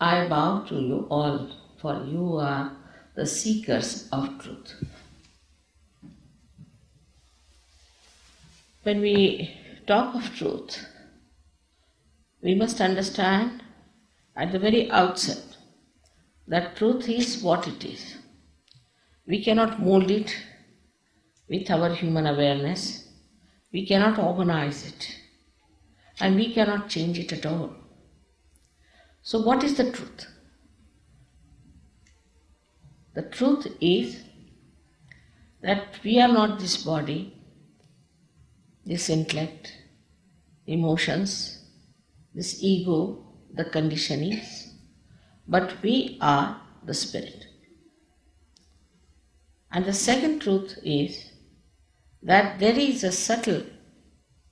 I bow to you all, for you are the seekers of truth. When we talk of truth, we must understand at the very outset that truth is what it is. We cannot mold it with our human awareness. We cannot organize it. And we cannot change it at all. So what is the truth? The truth is that we are not this body, this intellect, emotions, this ego, the conditionings, but we are the spirit. And the second truth is that there is a subtle,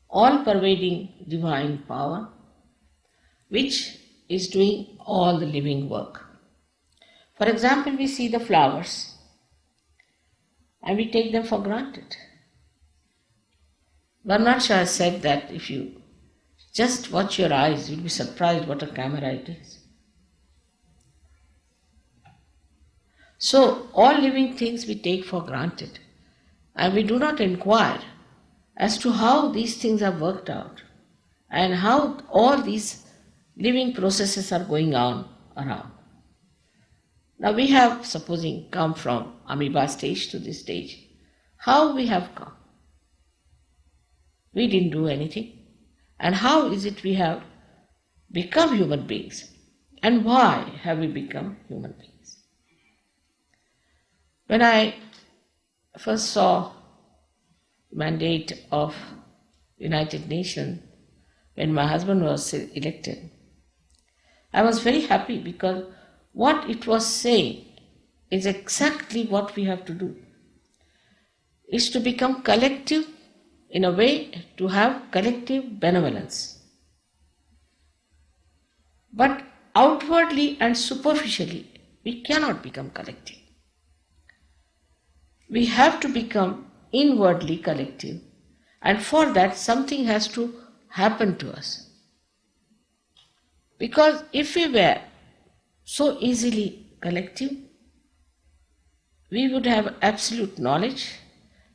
all-pervading divine power which is doing all the living work. For example, we see the flowers and we take them for granted. Bernard Shaw has said that if you just watch your eyes, you'll be surprised what a camera it is. So, all living things we take for granted and we do not inquire as to how these things are worked out and how all these living processes are going on around. Now we have, supposing, come from amoeba stage to this stage. How we have come? We didn't do anything. And how is it we have become human beings? And why have we become human beings? When I first saw the mandate of United Nations, when my husband was elected, I was very happy because what it was saying is exactly what we have to do. Is to become collective in a way to have collective benevolence. But outwardly and superficially, we cannot become collective. We have to become inwardly collective, and for that something has to happen to us. Because if we were so easily collective, we would have absolute knowledge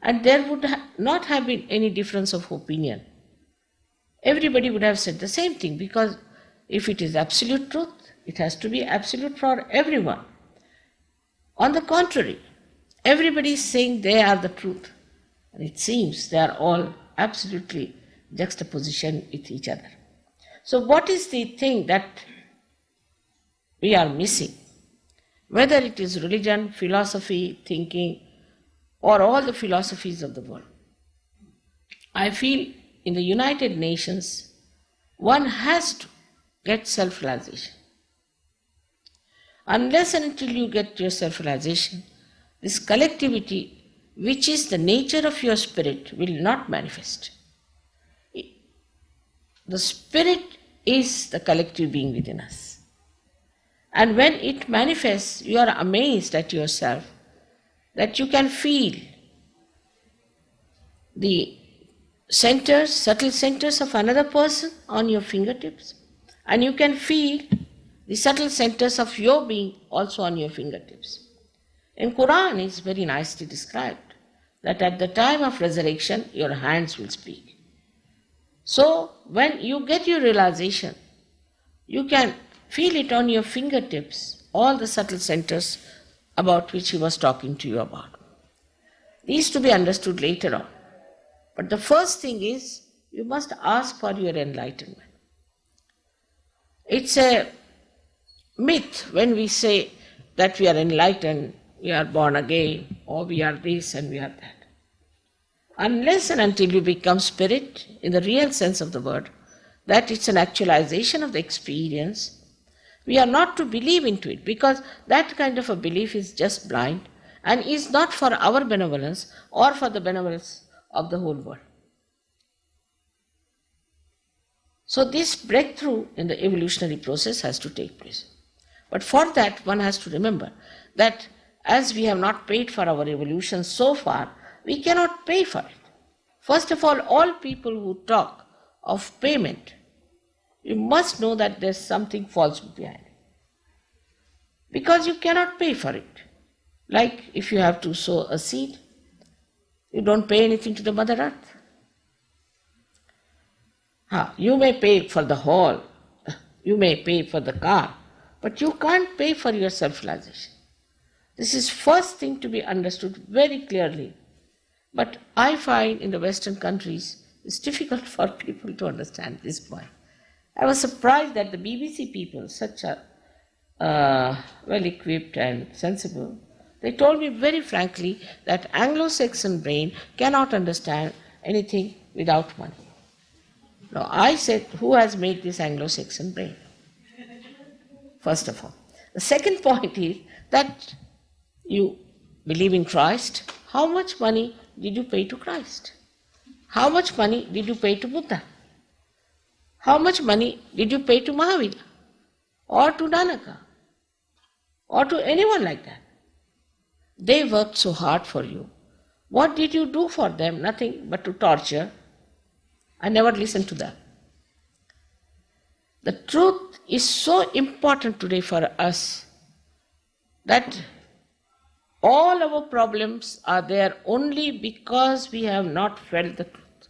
and there would not have been any difference of opinion. Everybody would have said the same thing, because if it is absolute truth, it has to be absolute for everyone. On the contrary, everybody is saying they are the truth, and it seems they are all absolutely juxtaposition with each other. So what is the thing that we are missing? Whether it is religion, philosophy, thinking, or all the philosophies of the world. I feel in the United Nations, one has to get self-realization. Unless and until you get your self-realization, this collectivity, which is the nature of your spirit, will not manifest. The spirit is the collective being within us. And when it manifests, you are amazed at yourself that you can feel the centers, subtle centers of another person on your fingertips, and you can feel the subtle centers of your being also on your fingertips. In Quran it's very nicely described that at the time of resurrection your hands will speak. So when you get your realization, you can feel it on your fingertips, all the subtle centers about which he was talking to you about. These to be understood later on. But the first thing is, you must ask for your enlightenment. It's a myth when we say that we are enlightened, we are born again, or we are this and we are that. Unless and until you become spirit, in the real sense of the word, that it's an actualization of the experience, we are not to believe into it, because that kind of a belief is just blind and is not for our benevolence or for the benevolence of the whole world. So this breakthrough in the evolutionary process has to take place. But for that one has to remember that as we have not paid for our evolution so far, we cannot pay for it. First of all people who talk of payment, you must know that there's something false behind it. because you cannot pay for it. Like if you have to sow a seed, you don't pay anything to the Mother Earth. You may pay for the hall, you may pay for the car, but you can't pay for your self-realization. This is first thing to be understood very clearly. But I find in the Western countries, it's difficult for people to understand this point. I was surprised that the BBC people, such a well-equipped and sensible, they told me very frankly that Anglo-Saxon brain cannot understand anything without money. Now I said, who has made this Anglo-Saxon brain? First of all. The second point is that you believe in Christ. How much money did you pay to Christ? How much money did you pay to Buddha? How much money did you pay to Mahavira? Or to Nanaka? Or to anyone like that? They worked so hard for you. What did you do for them? Nothing but to torture. I never listened to them. The truth is so important today for us that all our problems are there only because we have not felt the truth.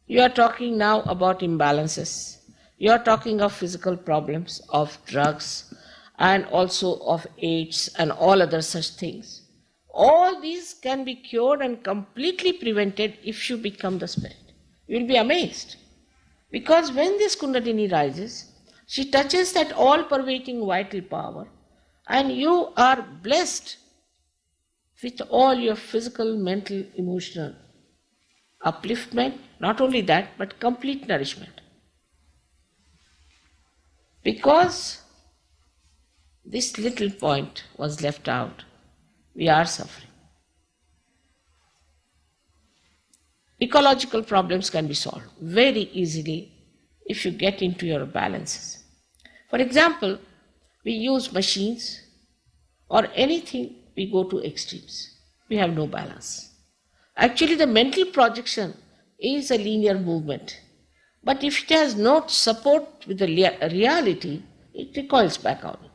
You are talking now about imbalances. You are talking of physical problems, of drugs, and also of AIDS and all other such things. All these can be cured and completely prevented if you become the spirit. You will be amazed. Because when this Kundalini rises, she touches that all-pervading vital power, and you are blessed with all your physical, mental, emotional upliftment. Not only that, but complete nourishment. Because this little point was left out, we are suffering. Ecological problems can be solved very easily if you get into your balances. For example, we use machines or anything, we go to extremes. We have no balance. Actually, the mental projection is a linear movement. But if it has no support with the reality, it recoils back on you.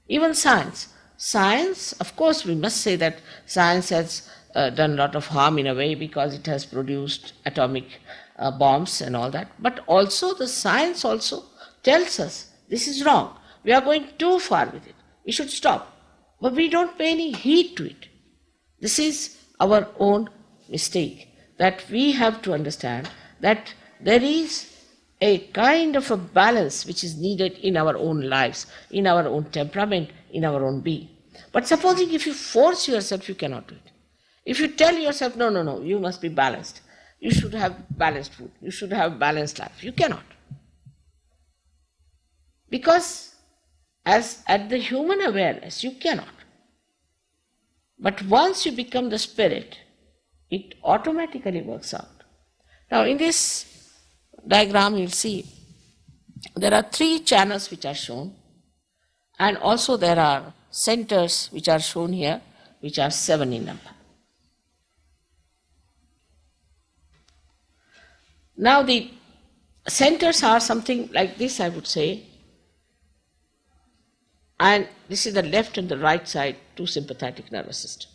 Even science. Science, of course, we must say that science has done a lot of harm in a way because it has produced atomic bombs and all that. But also the science also tells us this is wrong. We are going too far with it. We should stop. But we don't pay any heed to it. This is our own mistake, that we have to understand that there is a kind of a balance which is needed in our own lives, in our own temperament, in our own being. But supposing if you force yourself, you cannot do it. If you tell yourself, no, you must be balanced. You should have balanced food. You should have balanced life. You cannot. Because as at the human awareness, you cannot. But once you become the spirit, it automatically works out. Now in this diagram you'll see there are 3 channels which are shown, and also there are centers which are shown here, which are 7 in number. Now the centers are something like this, I would say, and this is the left and the right side, 2 sympathetic nervous system.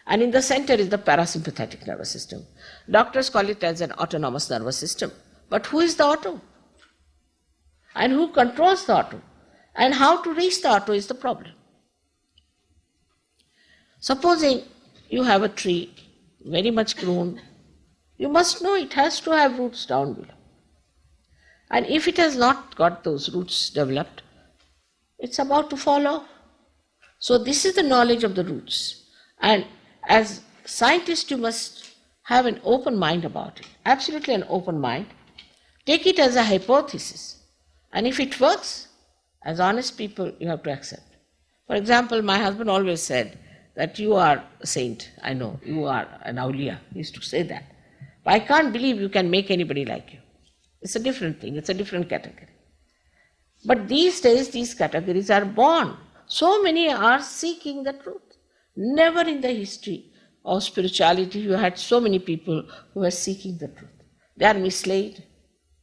And in the center is the parasympathetic nervous system. Doctors call it as an autonomous nervous system. But who is the auto? And who controls the auto? And how to reach the auto is the problem. Supposing you have a tree, very much grown, you must know it has to have roots down below. And if it has not got those roots developed, it's about to fall off. So this is the knowledge of the roots. And as scientists, you must have an open mind about it. Absolutely an open mind. Take it as a hypothesis. And if it works, as honest people, you have to accept. For example, my husband always said that you are a saint. I know, you are an awliya. He used to say that. But I can't believe you can make anybody like you. It's a different thing. It's a different category. But these days, these categories are born. So many are seeking the truth. Never in the history of spirituality you had so many people who were seeking the truth. They are misled,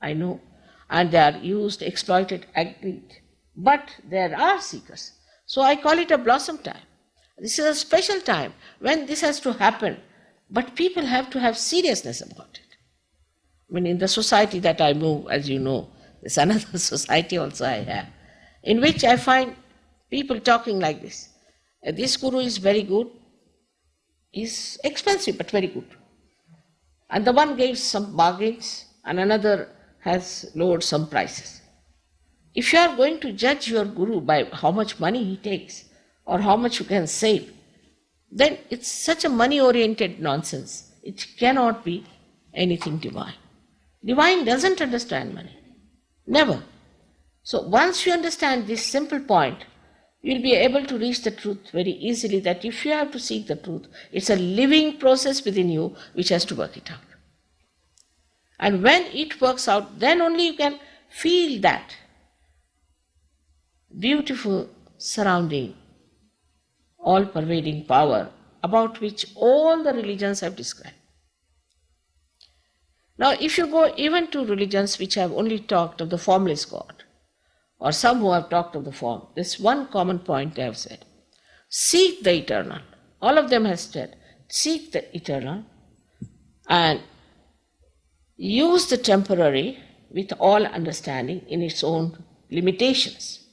I know, and they are used, exploited, agreed. But there are seekers. So I call it a blossom time. This is a special time when this has to happen, but people have to have seriousness about it. I mean, in the society that I move, as you know, there's another society also I have, in which I find people talking like this. This guru is very good, is expensive but very good. And the one gives some bargains and another has lowered some prices. If you are going to judge your guru by how much money he takes or how much you can save, then it's such a money-oriented nonsense. It cannot be anything divine. Divine doesn't understand money. Never. So once you understand this simple point, you'll be able to reach the truth very easily, that if you have to seek the truth, it's a living process within you which has to work it out. And when it works out, then only you can feel that beautiful surrounding, all-pervading power about which all the religions have described. Now, if you go even to religions which have only talked of the formless God, or some who have talked of the form, there's one common point they have said. Seek the eternal. All of them have said, seek the eternal and use the temporary with all understanding in its own limitations.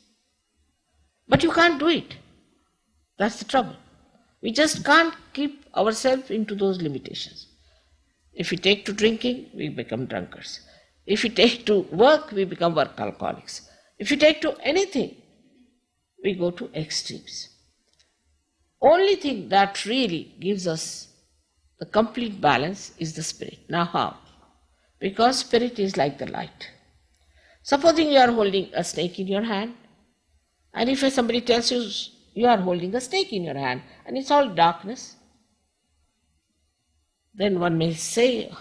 But you can't do it. That's the trouble. We just can't keep ourselves into those limitations. If we take to drinking, we become drunkards. If we take to work, we become work alcoholics. If you take to anything, we go to extremes. Only thing that really gives us the complete balance is the spirit. Now how? Because spirit is like the light. Supposing you are holding a snake in your hand, and if somebody tells you you are holding a snake in your hand and it's all darkness, then one may say,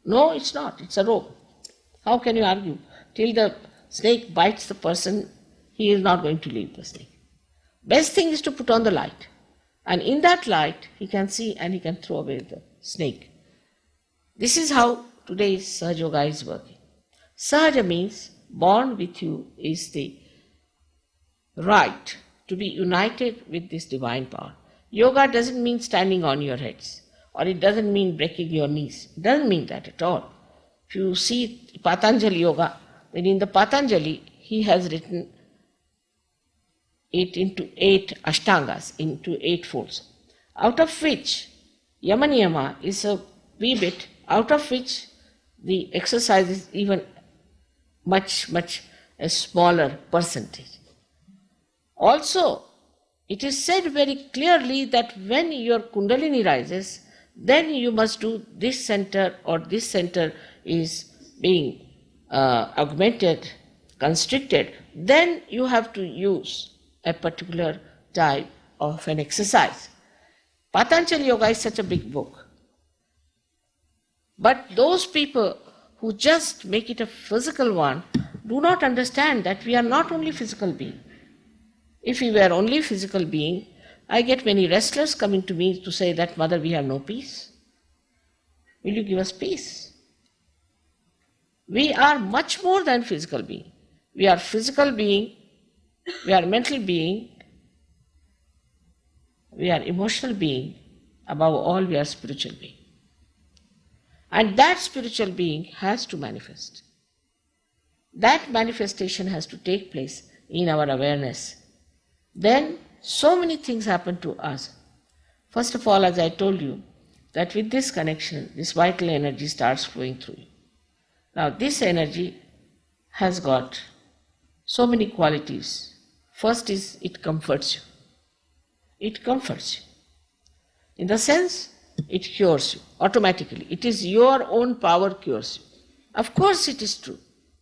no, it's not, it's a rope. How can you argue? Till the snake bites the person, he is not going to leave the snake. Best thing is to put on the light. And in that light, he can see and he can throw away the snake. This is how today's Sahaja Yoga is working. Sahaja means born with you is the right to be united with this divine power. Yoga doesn't mean standing on your heads, or it doesn't mean breaking your knees. It doesn't mean that at all. If you see Patanjali Yoga, then in the Patanjali, he has written it into 8 ashtangas, into 8 folds, out of which Yama Niyama is a wee bit, out of which the exercise is even much a smaller percentage. Also, it is said very clearly that when your Kundalini rises, then you must do this center, or this center is being augmented, constricted, then you have to use a particular type of an exercise. Patanjali Yoga is such a big book. But those people who just make it a physical one do not understand that we are not only physical beings. If we were only physical being, I get many wrestlers coming to me to say that, Mother, we have no peace. Will you give us peace? We are much more than physical being. We are physical being, we are mental being, we are emotional being, above all we are spiritual being. And that spiritual being has to manifest. That manifestation has to take place in our awareness. Then so many things happen to us. First of all, as I told you, that with this connection, this vital energy starts flowing through you. Now this energy has got so many qualities. First is it comforts you. It comforts you. In the sense, it cures you automatically. It is your own power cures you. Of course it is true.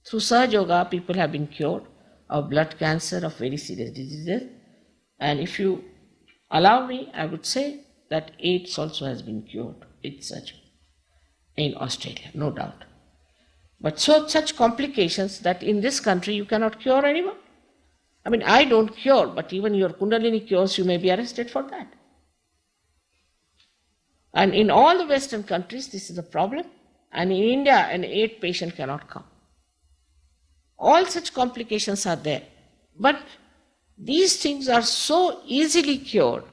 Through Sahaja Yoga, people have been cured of blood cancer, of very serious diseases. And if you allow me, I would say that AIDS also has been cured with surgery in Australia, no doubt. But such complications that in this country you cannot cure anyone. I mean, I don't cure, but even your Kundalini cures, you may be arrested for that. And in all the Western countries, this is a problem. And in India, an AIDS patient cannot come. All such complications are there. But these things are so easily cured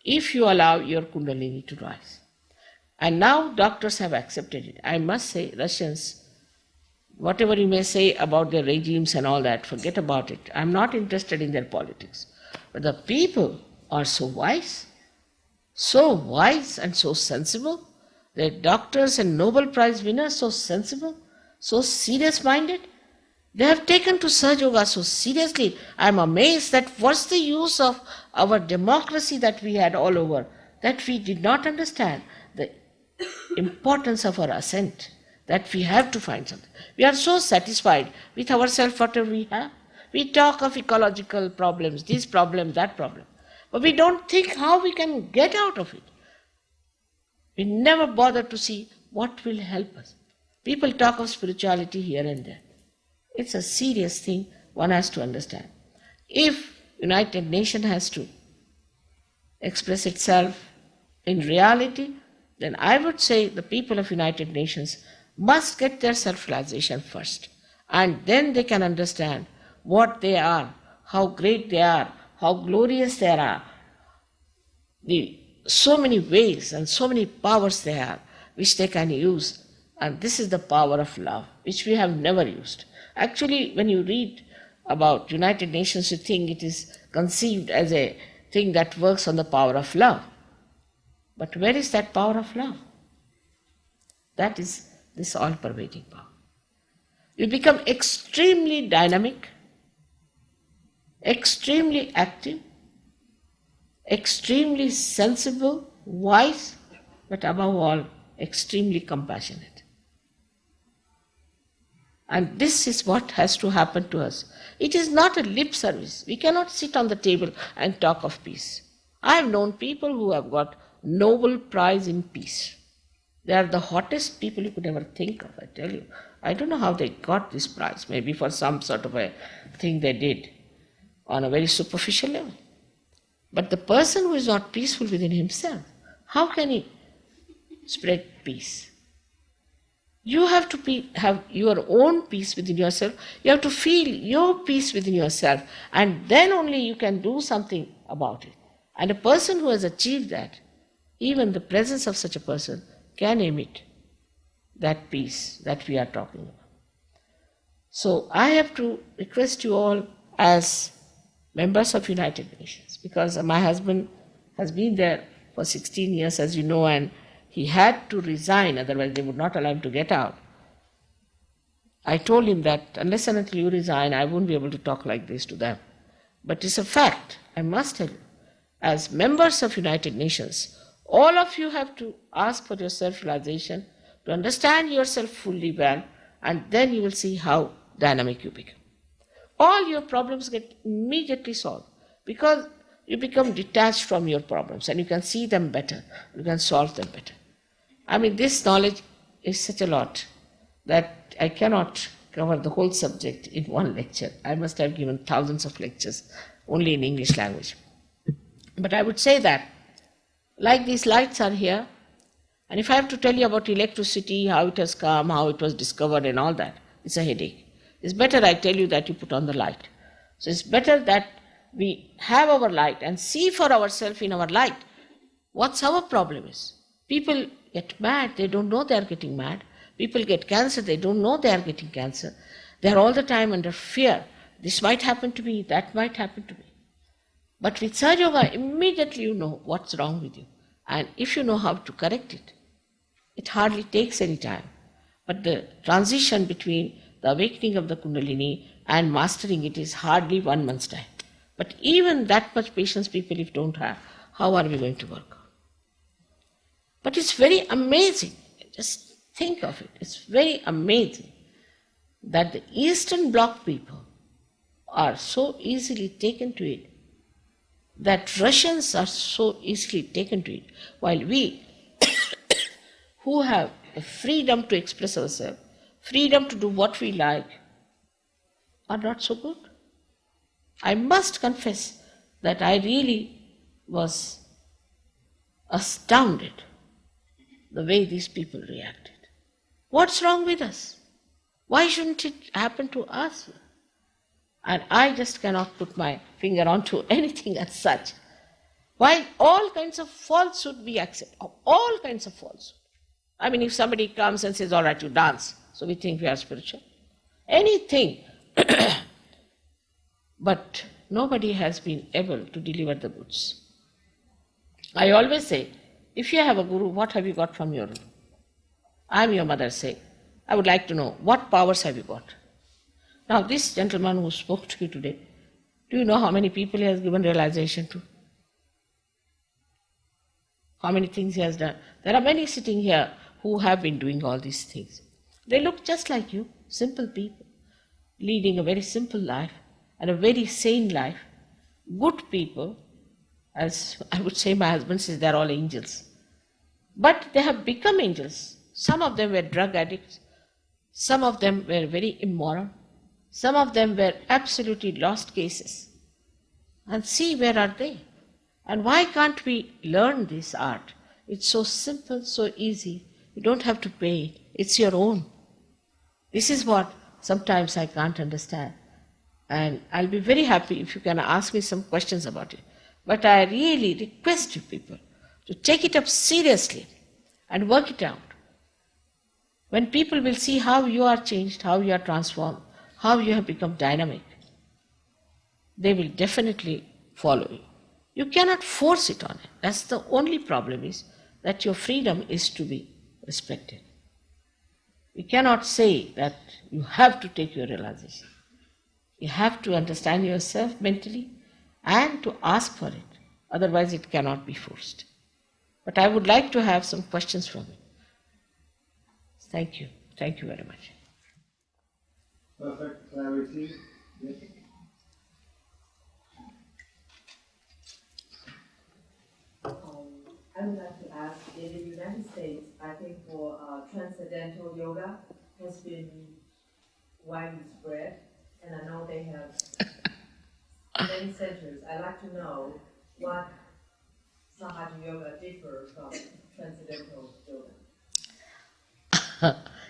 if you allow your Kundalini to rise. And now doctors have accepted it. I must say, Russians, whatever you may say about their regimes and all that, forget about it. I'm not interested in their politics. But the people are so wise and so sensible. The doctors and Nobel Prize winners so sensible, so serious-minded. They have taken to Sahaja Yoga so seriously. I'm amazed that what's the use of our democracy that we had all over, that we did not understand the importance of our ascent, that we have to find something. We are so satisfied with ourselves, whatever we have. We talk of ecological problems, this problem, that problem. But we don't think how we can get out of it. We never bother to see what will help us. People talk of spirituality here and there. It's a serious thing one has to understand. If United Nations has to express itself in reality, then I would say the people of United Nations must get their self-realization first. And then they can understand what they are, how great they are, how glorious they are, so many ways and so many powers they have which they can use. And this is the power of love, which we have never used. Actually, when you read about United Nations, you think it is conceived as a thing that works on the power of love. But where is that power of love? That is this all-pervading power. You become extremely dynamic, extremely active, extremely sensible, wise, but above all, extremely compassionate. And this is what has to happen to us. It is not a lip service. We cannot sit on the table and talk of peace. I have known people who have got Nobel Prize in Peace. They are the hottest people you could ever think of, I tell you. I don't know how they got this prize, maybe for some sort of a thing they did on a very superficial level. But the person who is not peaceful within himself, how can he spread peace? You have to have your own peace within yourself. You have to feel your peace within yourself, and then only you can do something about it. And a person who has achieved that, even the presence of such a person can emit that peace that we are talking about. So I have to request you all as members of United Nations, because my husband has been there for 16 years, as you know, and he had to resign, otherwise they would not allow him to get out. I told him that unless and until you resign, I won't be able to talk like this to them. But it's a fact, I must tell you. As members of United Nations, all of you have to ask for your self-realization, to understand yourself fully well, and then you will see how dynamic you become. All your problems get immediately solved because you become detached from your problems and you can see them better, you can solve them better. I mean, this knowledge is such a lot that I cannot cover the whole subject in one lecture. I must have given thousands of lectures only in English language. But I would say that, like these lights are here, and if I have to tell you about electricity, how it has come, how it was discovered and all that, it's a headache. It's better I tell you that you put on the light. So it's better that we have our light and see for ourselves in our light what's our problem is. People get mad, they don't know they are getting mad. People get cancer, they don't know they are getting cancer. They are all the time under fear. This might happen to me, that might happen to me. But with Sahaja Yoga, immediately you know what's wrong with you. And if you know how to correct it, it hardly takes any time. But the transition between the awakening of the Kundalini and mastering it is hardly 1 month's time. But even that much patience people if don't have, how are we going to work? But it's very amazing. Just think of it. It's very amazing that the Eastern Bloc people are so easily taken to it, that Russians are so easily taken to it, while we, who have the freedom to express ourselves, freedom to do what we like, are not so good. I must confess that I really was astounded the way these people reacted. What's wrong with us? Why shouldn't it happen to us? And I just cannot put my finger onto anything as such. While all kinds of falsehood we accept, all kinds of falsehood. I mean, if somebody comes and says, all right, you dance, so we think we are spiritual. Anything. But nobody has been able to deliver the goods. I always say, if you have a guru, what have you got from your guru? I am your mother, say, I would like to know, what powers have you got? Now, this gentleman who spoke to you today, do you know how many people he has given realization to? How many things he has done? There are many sitting here who have been doing all these things. They look just like you, simple people, leading a very simple life and a very sane life, good people. As I would say, my husband says they're all angels. But they have become angels. Some of them were drug addicts. Some of them were very immoral. Some of them were absolutely lost cases. And see, where are they? And why can't we learn this art? It's so simple, so easy. You don't have to pay. It's your own. This is what sometimes I can't understand. And I'll be very happy if you can ask me some questions about it. But I really request you people to take it up seriously and work it out. When people will see how you are changed, how you are transformed, how you have become dynamic, they will definitely follow you. You cannot force it on it. That's the only problem, is that your freedom is to be respected. You cannot say that you have to take your realization. You have to understand yourself mentally and to ask for it. Otherwise it cannot be forced. But I would like to have some questions from you. Thank you. Thank you very much. Perfect clarity. Yes. I would like to ask, in the United States, I think for transcendental yoga has been widely spread, and I know they have many centers. I'd like to know what Sahaja Yoga differs from transcendental yoga.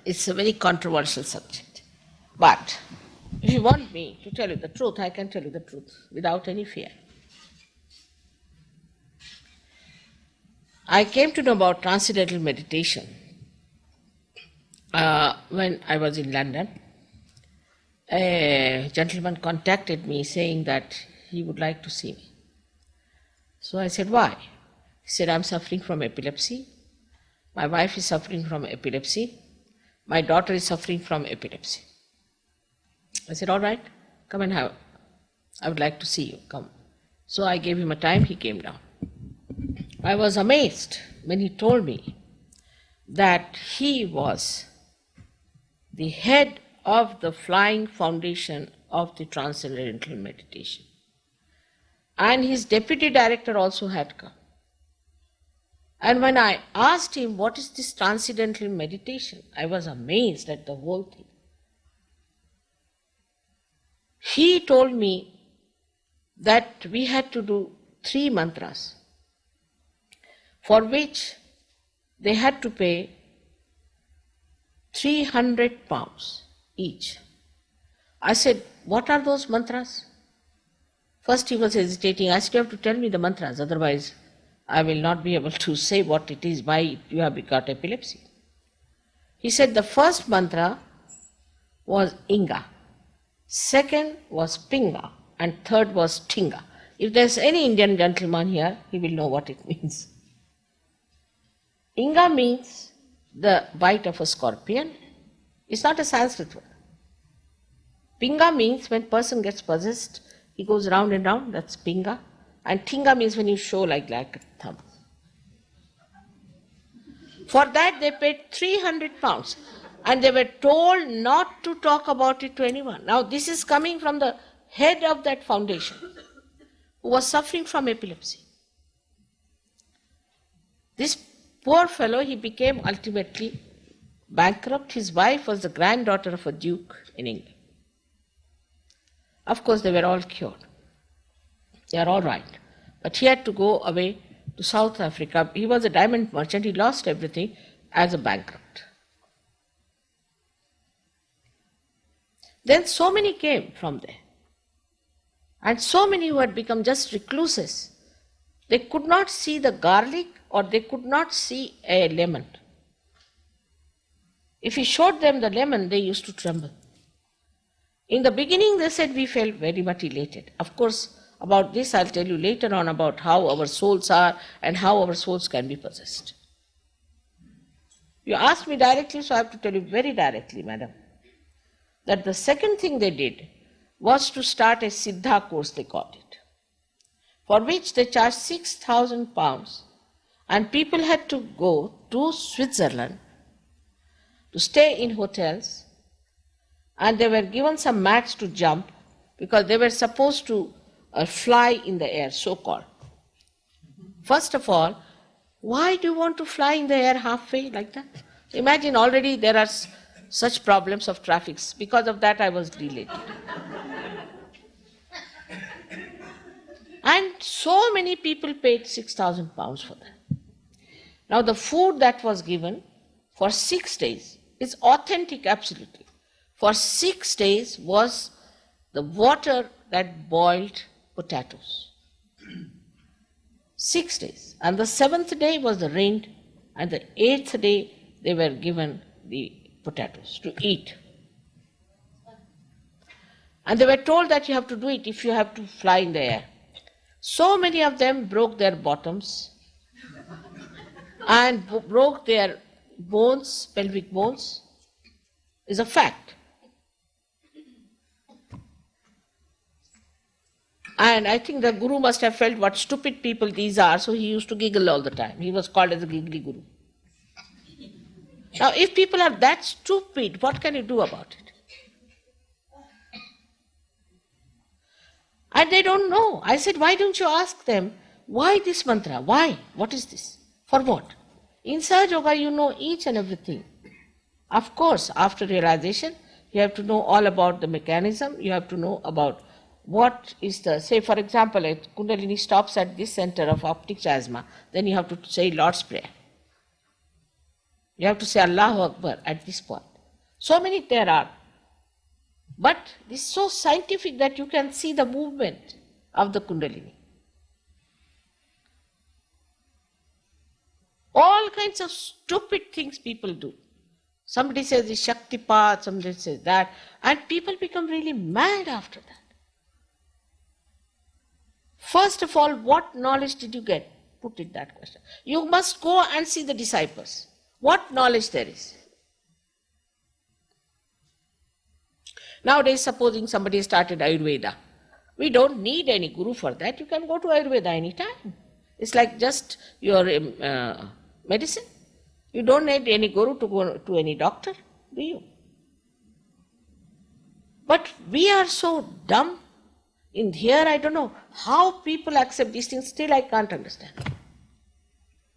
It's a very controversial subject. But if you want me to tell you the truth, I can tell you the truth without any fear. I came to know about transcendental meditation when I was in London. A gentleman contacted me saying that he would like to see me. So I said, why? He said, I'm suffering from epilepsy. My wife is suffering from epilepsy. My daughter is suffering from epilepsy. I said, all right, come and have. I would like to see you, come. So I gave him a time, he came down. I was amazed when he told me that he was the head of the flying foundation of the transcendental meditation. And his deputy director also had come. And when I asked him, what is this transcendental meditation? I was amazed at the whole thing. He told me that we had to do 3 mantras, for which they had to pay £300 each. I said, what are those mantras? First he was hesitating. I said, you have to tell me the mantras, otherwise I will not be able to say what it is, why you have got epilepsy. He said the first mantra was Inga, second was Pinga, and third was Tinga. If there's any Indian gentleman here, he will know what it means. Inga means the bite of a scorpion. It's not a Sanskrit word. Pinga means when person gets possessed, he goes round and round, that's Pinga. And Tinga means when you show like a thumb. For that they paid £300 and they were told not to talk about it to anyone. Now this is coming from the head of that foundation who was suffering from epilepsy. This poor fellow, he became ultimately bankrupt. His wife was the granddaughter of a duke in England. Of course they were all cured. They are all right. But he had to go away to South Africa. He was a diamond merchant. He lost everything as a bankrupt. Then so many came from there. And so many who had become just recluses, they could not see the garlic or they could not see a lemon. If he showed them the lemon, they used to tremble. In the beginning, they said we felt very much elated. Of course, about this I'll tell you later on about how our souls are and how our souls can be possessed. You asked me directly, so I have to tell you very directly, madam, that the second thing they did was to start a Siddha course, they called it, for which they charged £6,000, and people had to go to Switzerland to stay in hotels, and they were given some mats to jump because they were supposed to fly in the air, so-called. First of all, why do you want to fly in the air halfway like that? Imagine already there are such problems of traffic. Because of that I was delayed. And so many people paid £6,000 for that. Now the food that was given for 6 days is authentic absolutely. For 6 days was the water that boiled potatoes. 6 days. And the 7th day was the rain, and the 8th day they were given the potatoes to eat. And they were told that you have to do it if you have to fly in the air. So many of them broke their bottoms and broke their bones, pelvic bones, is a fact. And I think the Guru must have felt what stupid people these are, so he used to giggle all the time. He was called as a giggly Guru. Now, if people are that stupid, what can you do about it? And they don't know. I said, why don't you ask them, why this mantra? Why? What is this? For what? In Sahaja Yoga, you know each and everything. Of course, after realization, you have to know all about the mechanism. You have to know about what is the, say for example, a Kundalini stops at this center of optic chiasma, then you have to say Lord's Prayer. You have to say Allahu Akbar at this point. So many there are. But this is so scientific that you can see the movement of the Kundalini. All kinds of stupid things people do. Somebody says the Shaktipat, somebody says that, and people become really mad after that. First of all, what knowledge did you get? Put it that question. You must go and see the disciples. What knowledge there is? Nowadays, supposing somebody started Ayurveda, we don't need any guru for that. You can go to Ayurveda anytime. It's like just your medicine. You don't need any guru to go to any doctor, do you? But we are so dumb. In here, I don't know how people accept these things. Still, I can't understand.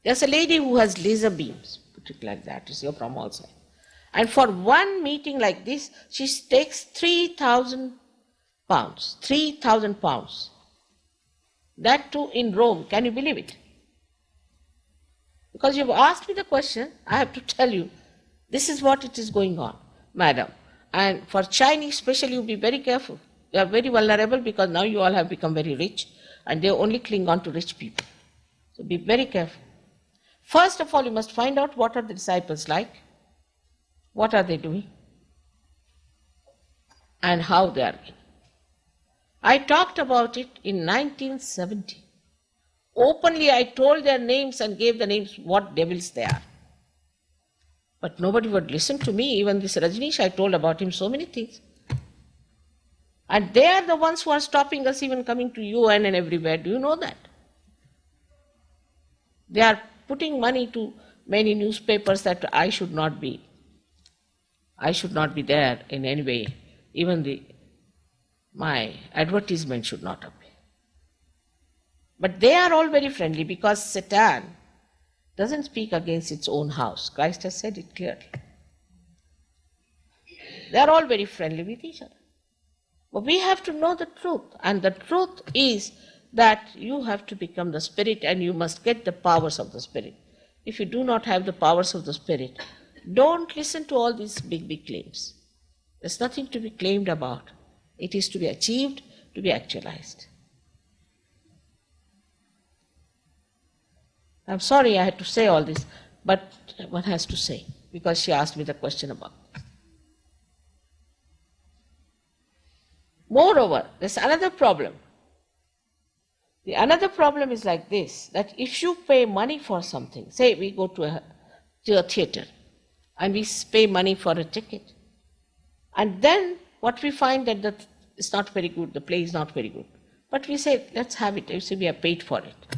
There's a lady who has laser beams, put it like that, you see, from all sides. And for one meeting like this, she takes 3,000 pounds. 3,000 pounds. That too in Rome. Can you believe it? Because you've asked me the question, I have to tell you, this is what it is going on, madam. And for Chinese especially, you be very careful. You are very vulnerable because now you all have become very rich and they only cling on to rich people. So be very careful. First of all, you must find out what are the disciples like, what are they doing, and how they are doing. I talked about it in 1970. Openly I told their names and gave the names what devils they are. But nobody would listen to me. Even this Rajneesh, I told about him so many things. And they are the ones who are stopping us even coming to UN and everywhere. Do you know that? They are putting money to many newspapers that I should not be there in any way. Even my advertisement should not appear. But they are all very friendly because Satan doesn't speak against its own house. Christ has said it clearly. They are all very friendly with each other. But we have to know the truth. And the truth is that you have to become the Spirit and you must get the powers of the Spirit. If you do not have the powers of the Spirit, don't listen to all these big, big claims. There's nothing to be claimed about. It is to be achieved to be actualized. I'm sorry I had to say all this, but one has to say, because she asked me the question about. Moreover, there's another problem. The another problem is like this, that if you pay money for something, say we go to a theatre and we pay money for a ticket, and then what we find that it's not very good, the play is not very good. But we say, let's have it, you see, we have paid for it.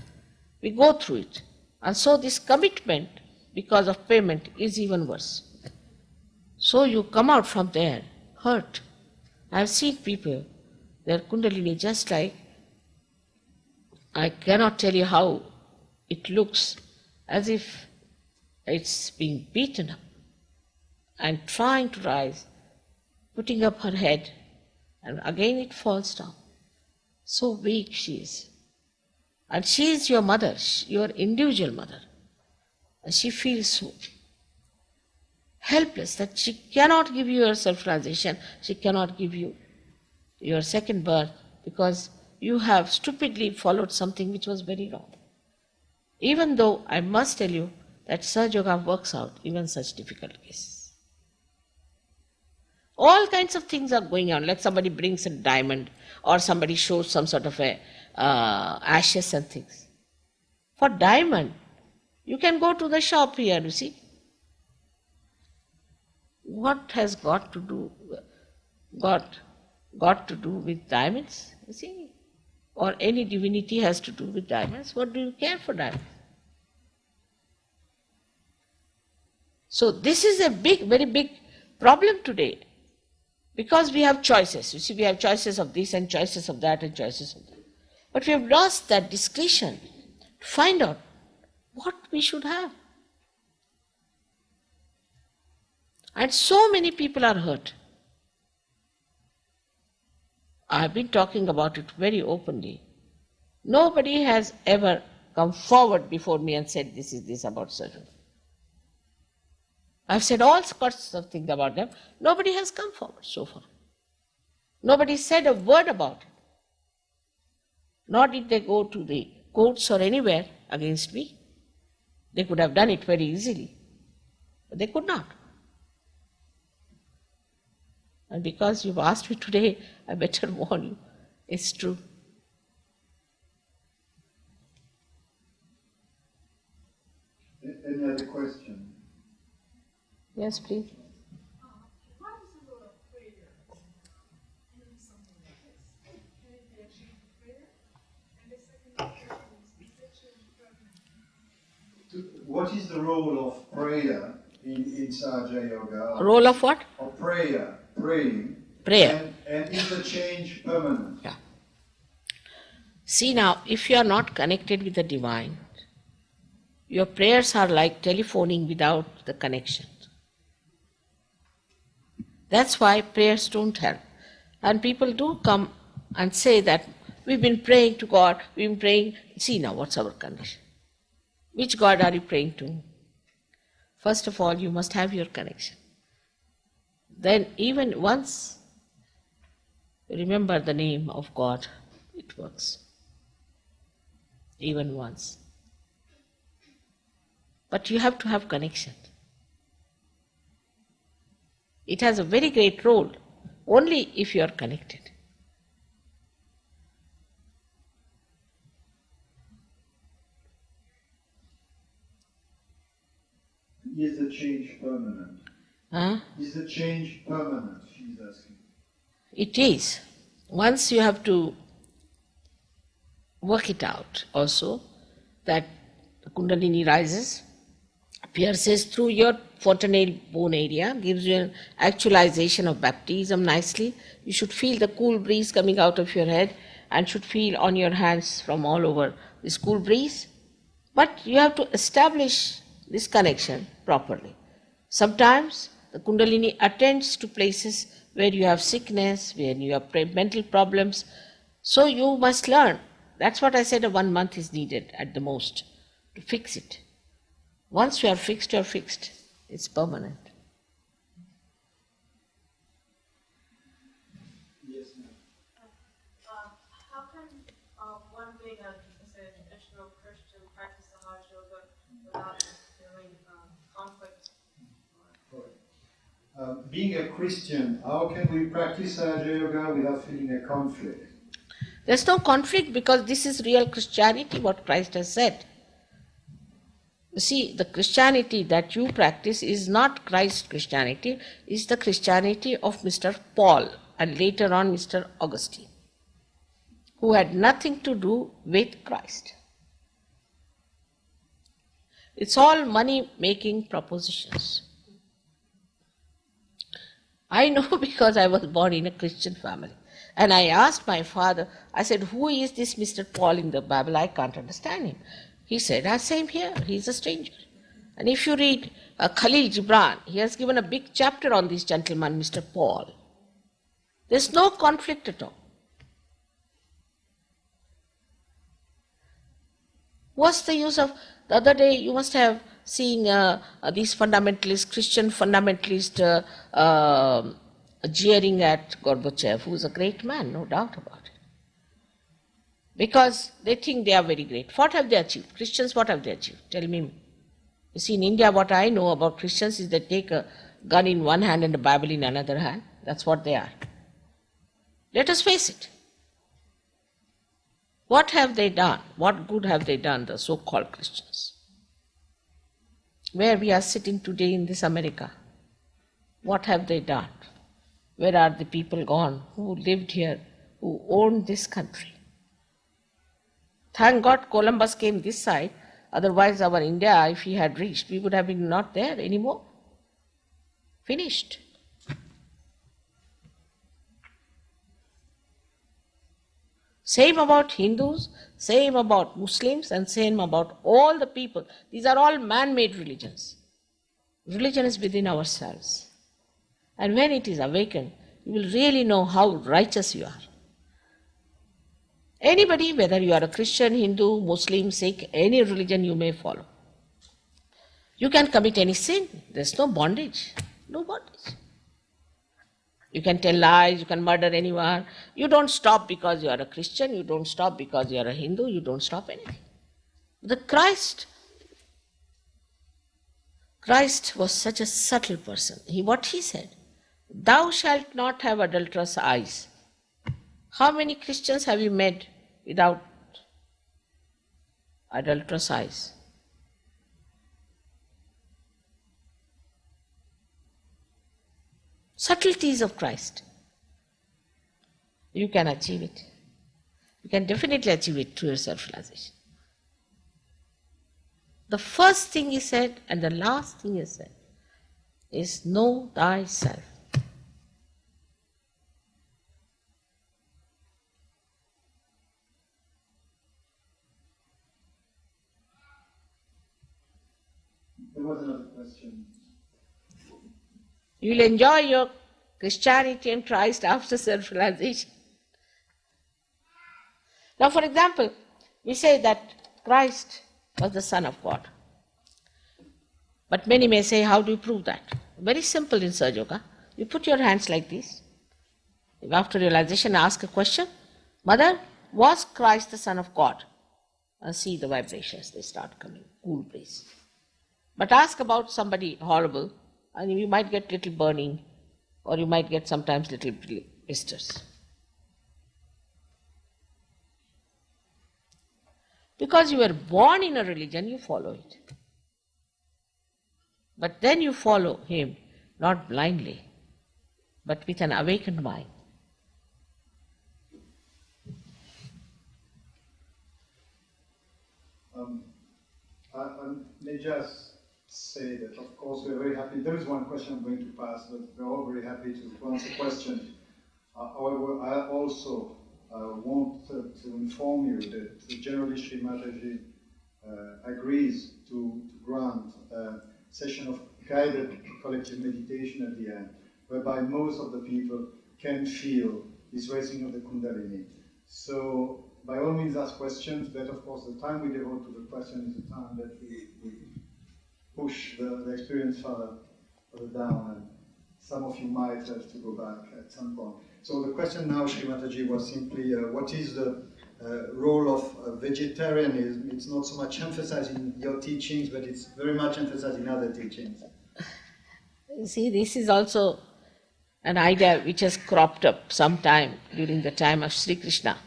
We go through it. And so this commitment, because of payment, is even worse. So you come out from there hurt. I've seen people, their kundalini just like, I cannot tell you how it looks, as if it's being beaten up and trying to rise, putting up her head, and again it falls down. So weak she is. And she is your mother, your individual mother. And she feels so helpless that she cannot give you your self-realization, she cannot give you your second birth, because you have stupidly followed something which was very wrong. Even though I must tell you that Sahaja Yoga works out even such difficult cases. All kinds of things are going on, like somebody brings a diamond or somebody shows some sort of ashes and things. For diamond, you can go to the shop here, you see. What has got to do with diamonds, you see? Or any divinity has to do with diamonds. What do you care for diamonds? So this is a very big problem today. Because we have choices. You see, we have choices of this and choices of that and choices of that. But we have lost that discretion to find out what we should have. And so many people are hurt. I've been talking about it very openly. Nobody has ever come forward before me and said, this is this about surgery. I've said all sorts of things about them. Nobody has come forward so far. Nobody said a word about it. Nor did they go to the courts or anywhere against me. They could have done it very easily, but they could not. And because you've asked me today, I better warn you, it's true. Any other question? Yes, please. What is the role of prayer in something like this? Can it be achieved with prayer? And the second question is the change permanent? What is the role of prayer in Sahaja Yoga? Role of what? Of prayer, praying. Prayer. And is the change permanent? Yeah. See now, if you are not connected with the divine, your prayers are like telephoning without the connection. That's why prayers don't help. And people do come and say that we've been praying to God, we've been praying. See now, what's our condition? Which God are you praying to? First of all, you must have your connection. Then even once you remember the name of God, it works. Even once. But you have to have connection. It has a very great role, only if you are connected. Is the change permanent? Huh? Is the change permanent, she's asking. It is. Once you have to work it out also, that the Kundalini rises, pierces through your fontanelle bone area, gives you an actualization of baptism nicely. You should feel the cool breeze coming out of your head and should feel on your hands from all over this cool breeze. But you have to establish this connection properly. Sometimes the Kundalini attends to places where you have sickness, where you have mental problems. So you must learn. That's what I said, 1 month is needed at the most to fix it. Once you are fixed, you are fixed. It's permanent. Yes, ma'am. being a, say, an traditional Christian practice Sahaja Yoga without feeling conflict? Being a Christian, how can we practice Sahaja Yoga without feeling a conflict? There's no conflict because this is real Christianity, what Christ has said. You see, the Christianity that you practice is not Christ's Christianity, it's the Christianity of Mr. Paul and later on Mr. Augustine, who had nothing to do with Christ. It's all money-making propositions. I know because I was born in a Christian family. And I asked my father, I said, who is this Mr. Paul in the Bible? I can't understand him. He said, same here, he's a stranger. And if you read Khalil Gibran, he has given a big chapter on this gentleman, Mr. Paul. There's no conflict at all. What's the use of, the other day you must have seen these fundamentalists, Christian fundamentalists jeering at Gorbachev, who's a great man, no doubt about it. Because they think they are very great. What have they achieved? Christians, what have they achieved? Tell me. You see, in India, what I know about Christians is they take a gun in one hand and a Bible in another hand. That's what they are. Let us face it. What have they done? What good have they done, the so-called Christians? Where we are sitting today in this America, what have they done? Where are the people gone who lived here, who owned this country? Thank God Columbus came this side, otherwise our India, if he had reached, we would have been not there anymore. Finished. Same about Hindus, same about Muslims, and same about all the people. These are all man-made religions. Religion is within ourselves. And when it is awakened, you will really know how righteous you are. Anybody, whether you are a Christian, Hindu, Muslim, Sikh, any religion you may follow. You can commit any sin. There's no bondage. No bondage. You can tell lies, you can murder anyone. You don't stop because you are a Christian, you don't stop because you are a Hindu, you don't stop anything. The Christ was such a subtle person. What he said, thou shalt not have adulterous eyes. How many Christians have you met without adulterous eyes? Subtleties of Christ. You can achieve it. You can definitely achieve it through your self-realization. The first thing he said and the last thing he said is know thyself. There was another question. You will enjoy your Christianity and Christ after self-realization. Now, for example, we say that Christ was the Son of God. But many may say, how do you prove that? Very simple in Sahaja Yoga. You put your hands like this. After realization, ask a question. Mother, was Christ the Son of God? And see the vibrations, they start coming. Cool breeze. But ask about somebody horrible, and you might get little burning, or you might get sometimes little blisters. Because you were born in a religion, you follow it. But then you follow him, not blindly, but with an awakened mind. I may just say that, of course, we're very happy. There is one question I'm going to pass, but we're all very happy to answer questions. However, I also want to inform you that generally Shri Mataji agrees to grant a session of guided collective meditation at the end, whereby most of the people can feel this raising of the Kundalini. So, by all means ask questions, but of course the time we devote to the question is the time that we push the experience further down, and some of you might have to go back at some point. So the question now, Shri Mataji, was simply what is the role of vegetarianism. It's not so much emphasized in your teachings, but it's very much emphasized in other teachings. You see, this is also an idea which has cropped up sometime during the time of Sri Krishna.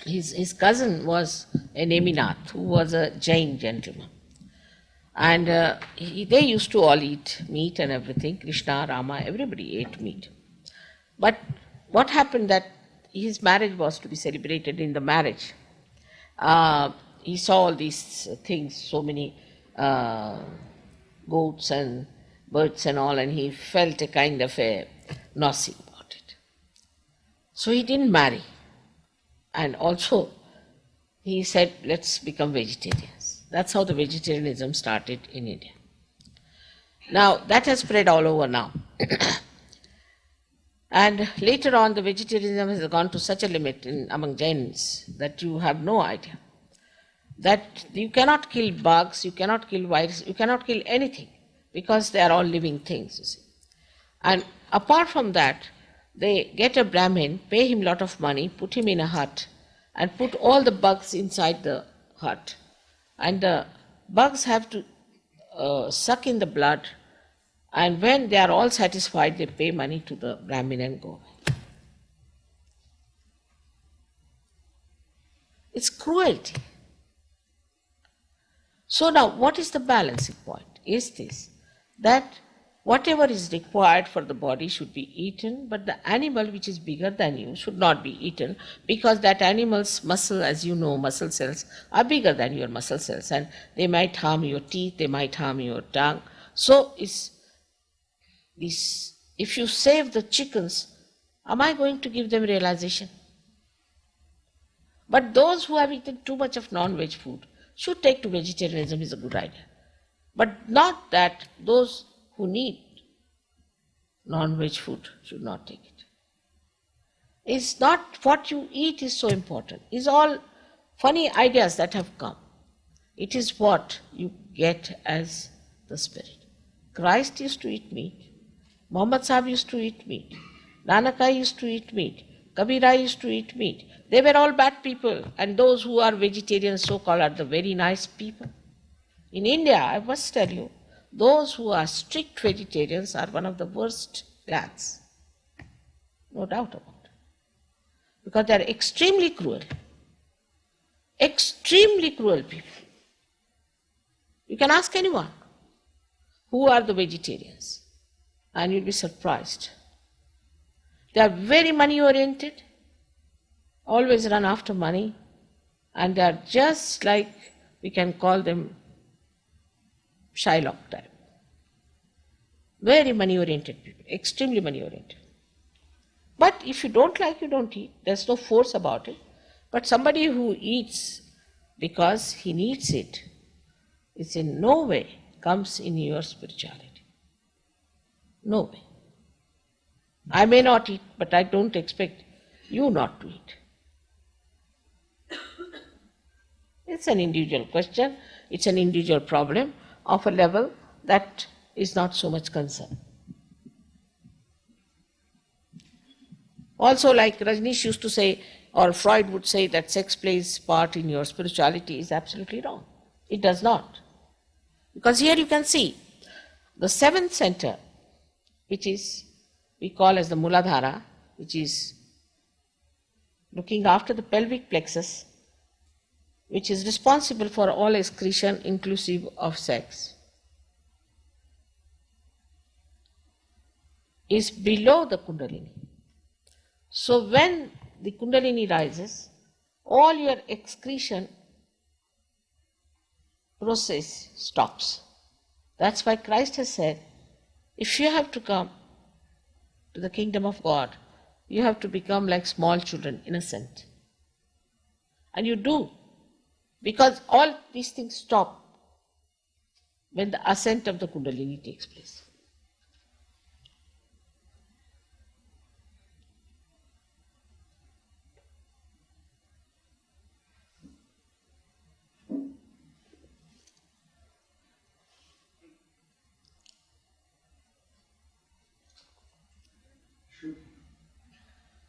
His cousin was a Neminath, who was a Jain gentleman. And they used to all eat meat and everything. Krishna, Rama, everybody ate meat. But what happened that his marriage was to be celebrated in the marriage. He saw all these things, so many goats and birds and all, and he felt a kind of a nausea about it. So he didn't marry. And also, he said, let's become vegetarians. That's how the vegetarianism started in India. Now, that has spread all over now. And later on, the vegetarianism has gone to such a limit among Jains that you have no idea. That you cannot kill bugs, you cannot kill viruses, you cannot kill anything, because they are all living things, you see. And apart from that, they get a Brahmin, pay him a lot of money, put him in a hut, and put all the bugs inside the hut. And the bugs have to suck in the blood, and when they are all satisfied, they pay money to the Brahmin and go away. It's cruelty. So now, what is the balancing point? Is this, that whatever is required for the body should be eaten, but the animal which is bigger than you should not be eaten, because that animal's muscle, as you know, muscle cells are bigger than your muscle cells, and they might harm your teeth, they might harm your tongue. So if you save the chickens, am I going to give them realization? But those who have eaten too much of non-veg food should take to vegetarianism is a good idea. But not that those who need non-veg food should not take it. It's not what you eat is so important. It's all funny ideas that have come. It is what you get as the spirit. Christ used to eat meat. Muhammad Sahib used to eat meat. Nanakai used to eat meat. Kabira used to eat meat. They were all bad people, and those who are vegetarians, so-called, are the very nice people. In India, I must tell you, those who are strict vegetarians are one of the worst lads. No doubt about it. Because they are extremely cruel. Extremely cruel people. You can ask anyone, who are the vegetarians? And you'll be surprised. They are very money-oriented, always run after money, and they are just like, we can call them Shylock type. Very money-oriented people, extremely money-oriented. But if you don't like, you don't eat. There's no force about it. But somebody who eats because he needs it, it's in no way comes in your spirituality. No way. I may not eat, but I don't expect you not to eat. It's an individual question, it's an individual problem of a level that is not so much concerned. Also, like Rajneesh used to say, or Freud would say, that sex plays part in your spirituality is absolutely wrong. It does not. Because here you can see the seventh center, which is we call as the Muladhara, which is looking after the pelvic plexus, which is responsible for all excretion inclusive of sex, is below the Kundalini. So when the Kundalini rises, all your excretion process stops. That's why Christ has said, if you have to come to the kingdom of God, you have to become like small children, innocent. And you do, because all these things stop when the ascent of the Kundalini takes place.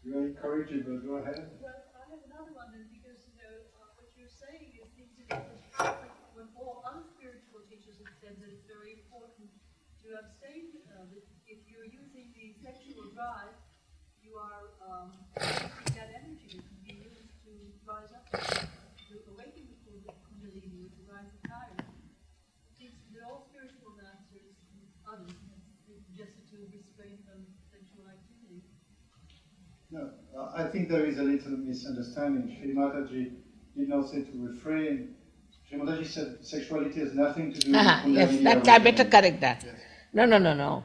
You are incorrigible, go ahead. Well, I have another one then, because what you're saying is seems to be perfect when all other spiritual teachers have said that it's very important to abstain. That if you're using the sexual drive, you are using that energy that can be used to rise up, to awaken the Kundalini, to rise up higher. It seems that all spiritual masters and others have suggested to restrain from sexual activity. No, I think there is a little misunderstanding. Shri Mataji did not say to refrain. Shri Mataji said sexuality has nothing to do with Kundalini. Yes, that I better awakening. correct that. Yes. No.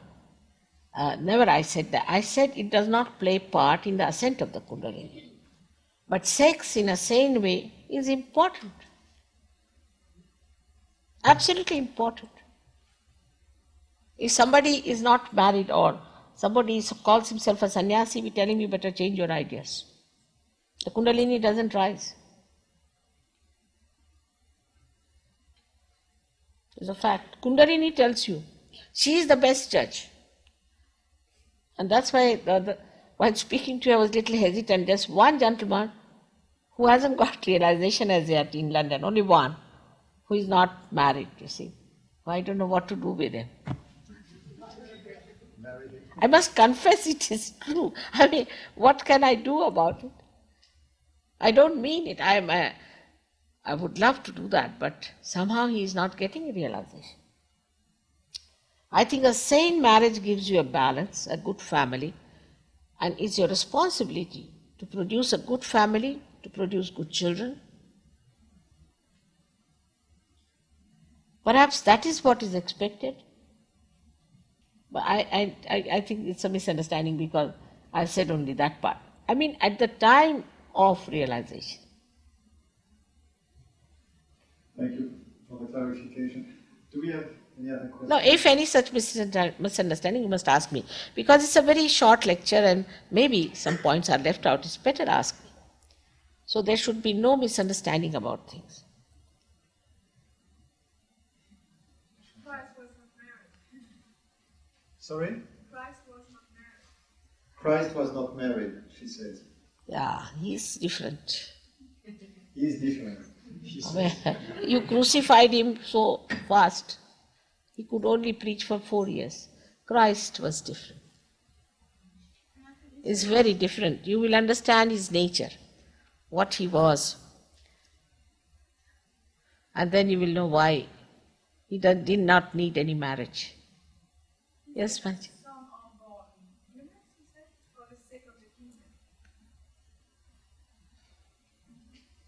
Never I said that. I said it does not play part in the ascent of the Kundalini. But sex in a sane way is important. Absolutely important. If somebody is not married or somebody calls himself a sannyasi, we tell him you better change your ideas. The Kundalini doesn't rise. It's a fact. Kundalini tells you. She is the best judge. And that's why while speaking to you I was a little hesitant. There's one gentleman who hasn't got realization as yet in London, only one, who is not married, you see. I don't know what to do with him. I must confess it is true. I mean, what can I do about it? I don't mean it. I would love to do that, but somehow he is not getting a realization. I think a sane marriage gives you a balance, a good family, and it's your responsibility to produce a good family, to produce good children. Perhaps that is what is expected. But I think it's a misunderstanding because I said only that part. I mean, at the time of realization. Thank you for the clarification. Do we have any other questions? No, if any such misunderstanding, you must ask me. Because it's a very short lecture and maybe some points are left out. It's better ask me. So there should be no misunderstanding about things. Christ was not married. Sorry? Christ was not married. Christ was not married, she says. Yeah, he's different. He is different, she says. You crucified him so fast. He could only preach for 4 years. Christ was different. It's very different. You will understand his nature, what he was. And then you will know why he did not need any marriage. Yes, Mataji. Some are born eunuchs, he said, for the sake of the kingdom.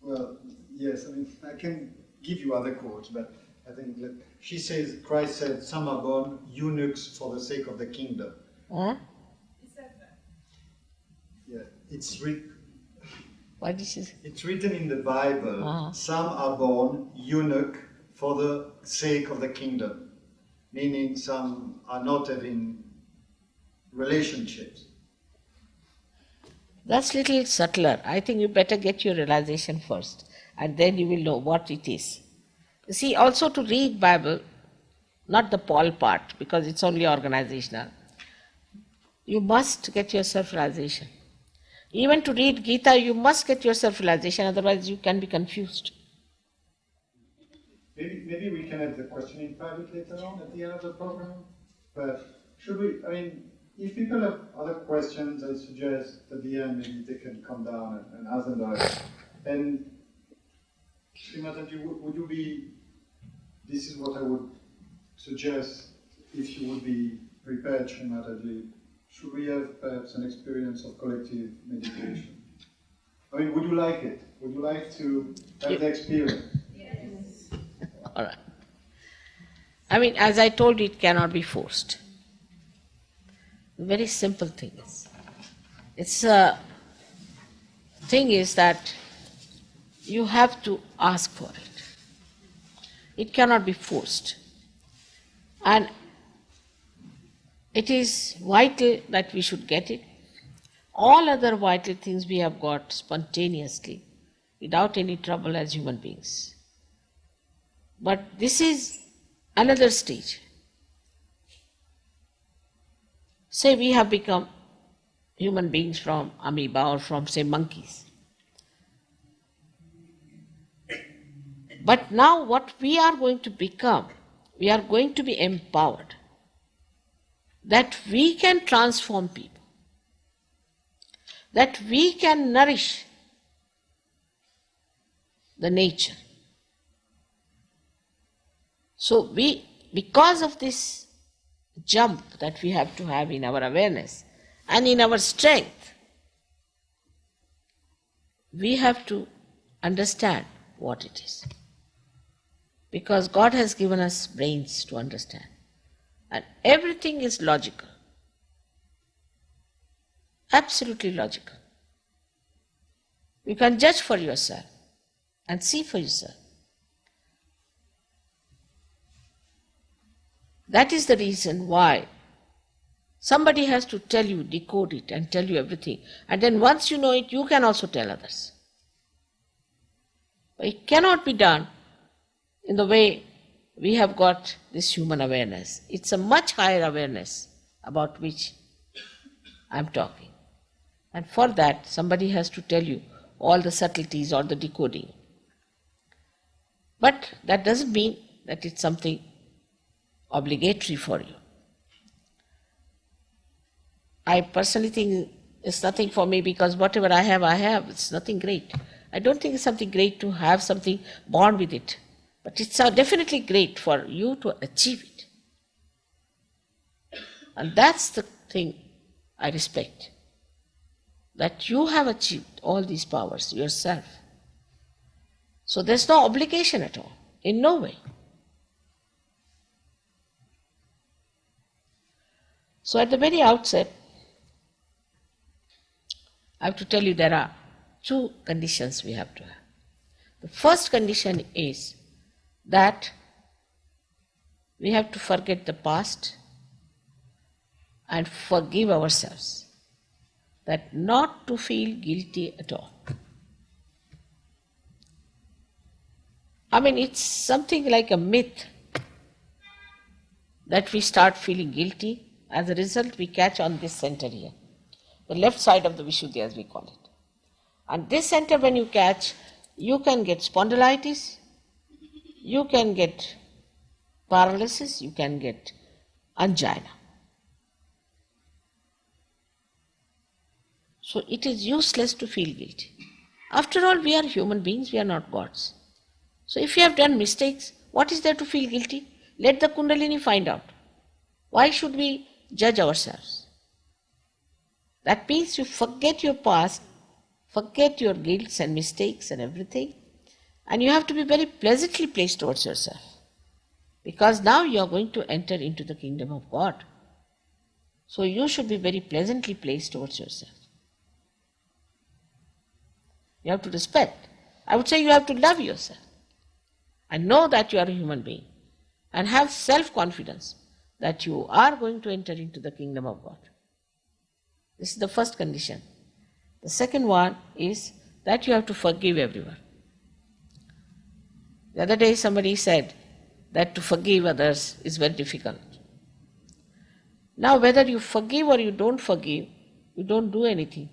Well, yes, I mean, I can give you other quotes, but I think that she says, Christ said, some are born eunuchs for the sake of the kingdom. Huh? He said that. Yeah, it's What did she say? It's written in the Bible, Ah. some are born eunuch for the sake of the kingdom, meaning some are not having relationships. That's little subtler. I think you better get your realization first, and then you will know what it is. You see, also to read Bible, not the Paul part, because it's only organizational, you must get your self-realization. Even to read Gita, you must get your self-realization, otherwise you can be confused. Maybe we can have the question in private later on at the end of the program. But should we, I mean, if people have other questions, I suggest at the end maybe they can come down and ask them direct. And Shri Mataji, would you be, this is what I would suggest if you would be prepared, Shri Mataji. Should we have perhaps an experience of collective meditation? I mean, would you like it? Would you like to have the experience? Yes. All right. I mean, as I told you, it cannot be forced. Very simple thing is. It's a thing is that you have to ask for it. It cannot be forced. And it is vital that we should get it. All other vital things we have got spontaneously, without any trouble as human beings. But this is another stage. Say we have become human beings from amoeba or from, say, monkeys. But now what we are going to become, we are going to be empowered that we can transform people, that we can nourish the nature. So because of this jump that we have to have in our awareness and in our strength, we have to understand what it is. Because God has given us brains to understand. And everything is logical. Absolutely logical. You can judge for yourself and see for yourself. That is the reason why somebody has to tell you, decode it and tell you everything. And then once you know it, you can also tell others. But it cannot be done in the way we have got this human awareness. It's a much higher awareness about which I'm talking. And for that, somebody has to tell you all the subtleties or the decoding. But that doesn't mean that it's something obligatory for you. I personally think it's nothing for me because whatever I have. It's nothing great. I don't think it's something great to have something born with it. But it's definitely great for you to achieve it. And that's the thing I respect. That you have achieved all these powers yourself. So there's no obligation at all, in no way. So at the very outset, I have to tell you there are two conditions we have to have. The first condition is that we have to forget the past and forgive ourselves. That not to feel guilty at all. I mean, it's something like a myth that we start feeling guilty. As a result, we catch on this center here, the left side of the Vishuddhi as we call it. And this center when you catch, you can get spondylitis, you can get paralysis, you can get angina. So it is useless to feel guilty. After all, we are human beings, we are not gods. So if you have done mistakes, what is there to feel guilty? Let the Kundalini find out. Why should we judge ourselves? That means you forget your past, forget your guilts and mistakes and everything, and you have to be very pleasantly placed towards yourself. Because now you are going to enter into the kingdom of God. So you should be very pleasantly placed towards yourself. You have to respect. I would say you have to love yourself and know that you are a human being and have self-confidence that you are going to enter into the kingdom of God. This is the first condition. The second one is that you have to forgive everyone. The other day somebody said that to forgive others is very difficult. Now whether you forgive or you don't forgive, you don't do anything.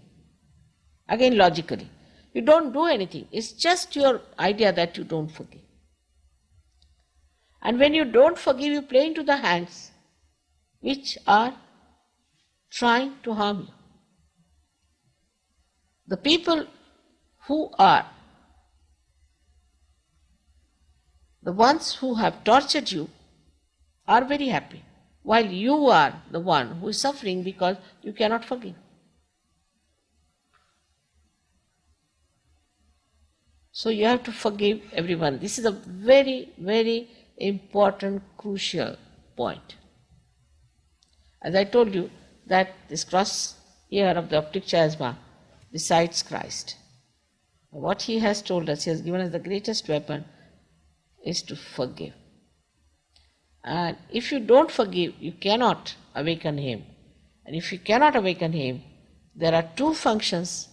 Again logically. You don't do anything. It's just your idea that you don't forgive. And when you don't forgive, you play into the hands which are trying to harm you. The people who are the ones who have tortured you are very happy, while you are the one who is suffering because you cannot forgive. So you have to forgive everyone. This is a very, very important, crucial point. As I told you, that this cross here of the optic chiasma decides Christ. What he has told us, he has given us the greatest weapon, is to forgive. And if you don't forgive, you cannot awaken him. And if you cannot awaken him, there are two functions.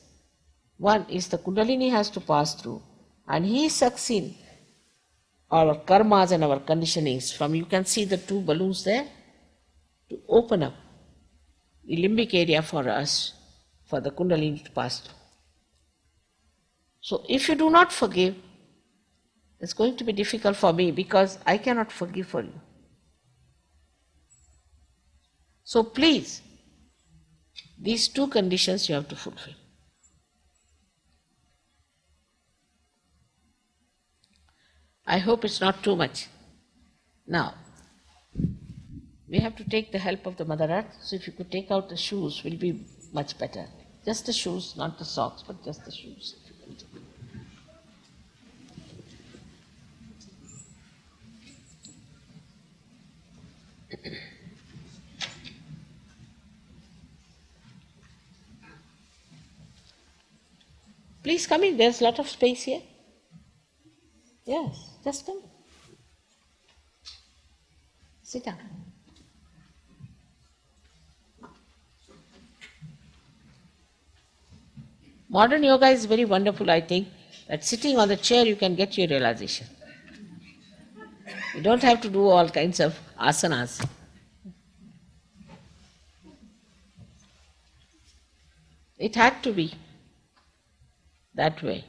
One is the Kundalini has to pass through, and he sucks in our karmas and our conditionings from, you can see the two balloons there, to open up the limbic area for us, for the Kundalini to pass through. So if you do not forgive, It's going to be difficult for me because I cannot forgive for you. So please, these two conditions you have to fulfill. I hope it's not too much. Now, we have to take the help of the Mother Earth, so if you could take out the shoes, will be much better. Just the shoes, not the socks, but just the shoes. Please come in, there's a lot of space here. Yes, just come. Sit down. Modern yoga is very wonderful, I think, that sitting on the chair you can get your realization. You don't have to do all kinds of asanas. It had to be that way.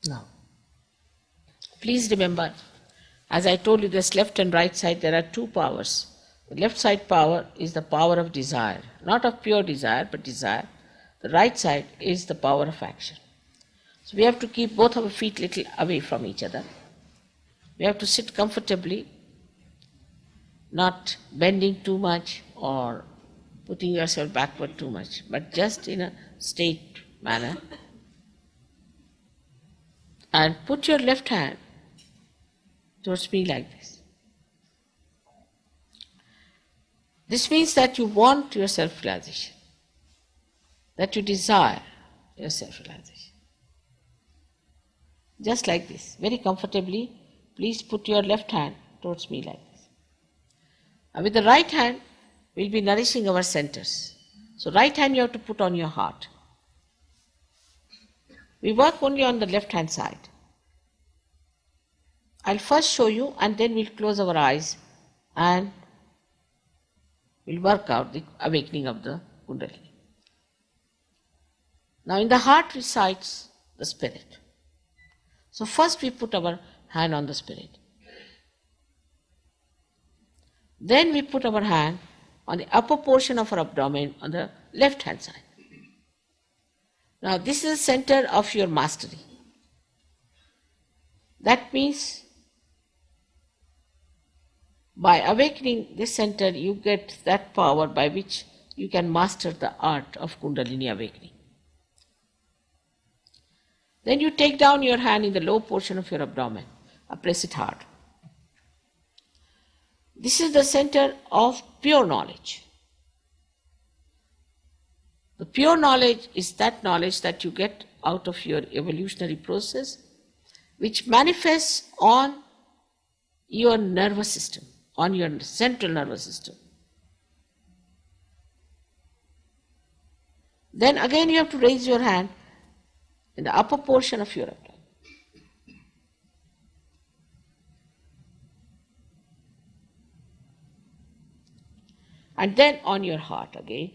Now, please remember, as I told you, this left and right side, there are two powers. The left side power is the power of desire, not of pure desire, but desire. The right side is the power of action. So we have to keep both our feet little away from each other. We have to sit comfortably, not bending too much or putting yourself backward too much, but just in a straight manner. And put your left hand towards me like this. This means that you want your self-realization, that you desire your self-realization. Just like this, very comfortably, please put your left hand towards me like this. And with the right hand, we'll be nourishing our centers. So right hand you have to put on your heart. We work only on the left hand side. I'll first show you and then we'll close our eyes and we'll work out the awakening of the Kundalini. Now in the heart resides the spirit. So first we put our hand on the spirit. Then we put our hand on the upper portion of our abdomen on the left hand side. Now this is the center of your mastery. That means by awakening this center, you get that power by which you can master the art of Kundalini awakening. Then you take down your hand in the low portion of your abdomen, press it hard. This is the center of pure knowledge. The pure knowledge is that knowledge that you get out of your evolutionary process, which manifests on your nervous system, on your central nervous system. Then again you have to raise your hand in the upper portion of your abdomen. And then on your heart again.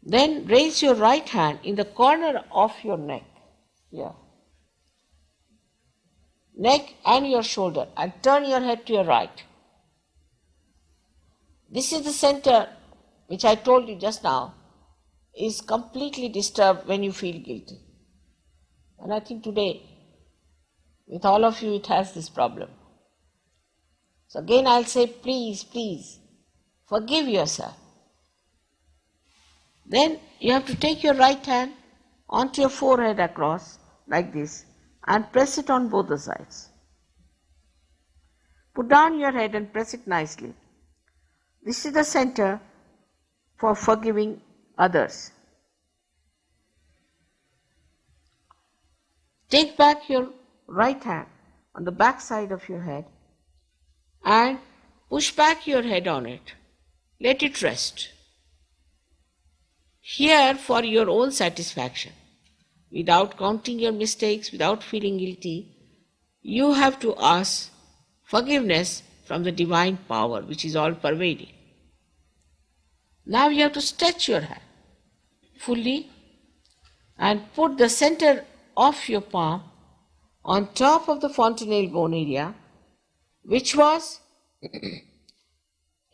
Then raise your right hand in the corner of your neck, here. Neck and your shoulder, and turn your head to your right. This is the center which I told you just now is completely disturbed when you feel guilty. And I think today, with all of you, it has this problem. So again I'll say, please, please, forgive yourself. Then you have to take your right hand onto your forehead across, like this, and press it on both the sides. Put down your head and press it nicely. This is the center for forgiving others. Take back your right hand on the back side of your head and push back your head on it. Let it rest. Here, for your own satisfaction, without counting your mistakes, without feeling guilty, you have to ask forgiveness from the divine power which is all pervading. Now you have to stretch your hand fully and put the center of your palm on top of the fontanelle bone area, which was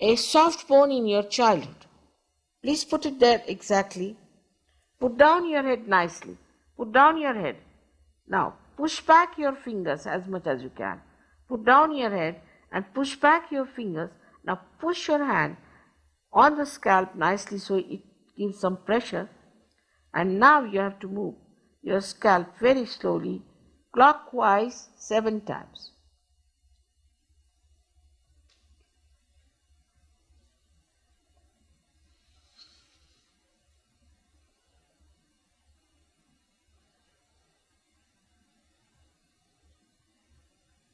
a soft bone in your childhood. Please put it there exactly. Put down your head nicely. Put down your head. Now push back your fingers as much as you can. Put down your head and push back your fingers. Now push your hand on the scalp nicely so it gives some pressure. And now you have to move your scalp very slowly, clockwise 7 times.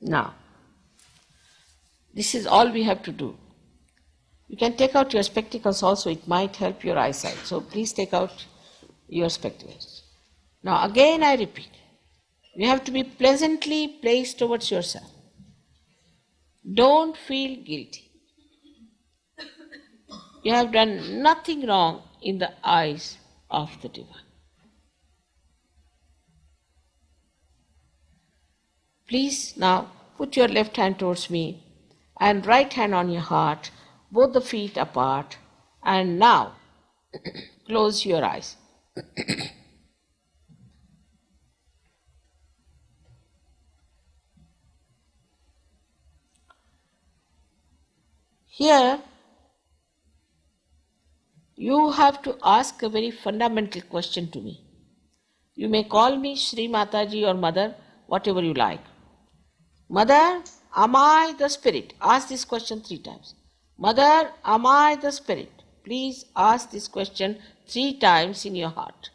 Now, this is all we have to do. You can take out your spectacles also, it might help your eyesight. So please take out your spectacles. Now again I repeat, you have to be pleasantly placed towards yourself. Don't feel guilty. You have done nothing wrong in the eyes of the Divine. Please now put your left hand towards me and right hand on your heart, both the feet apart, and now close your eyes. Here, you have to ask a very fundamental question to me. You may call me Shri, Mataji or Mother, whatever you like. Mother, am I the spirit? Ask this question 3 times. Mother, am I the spirit? Please ask this question 3 times in your heart.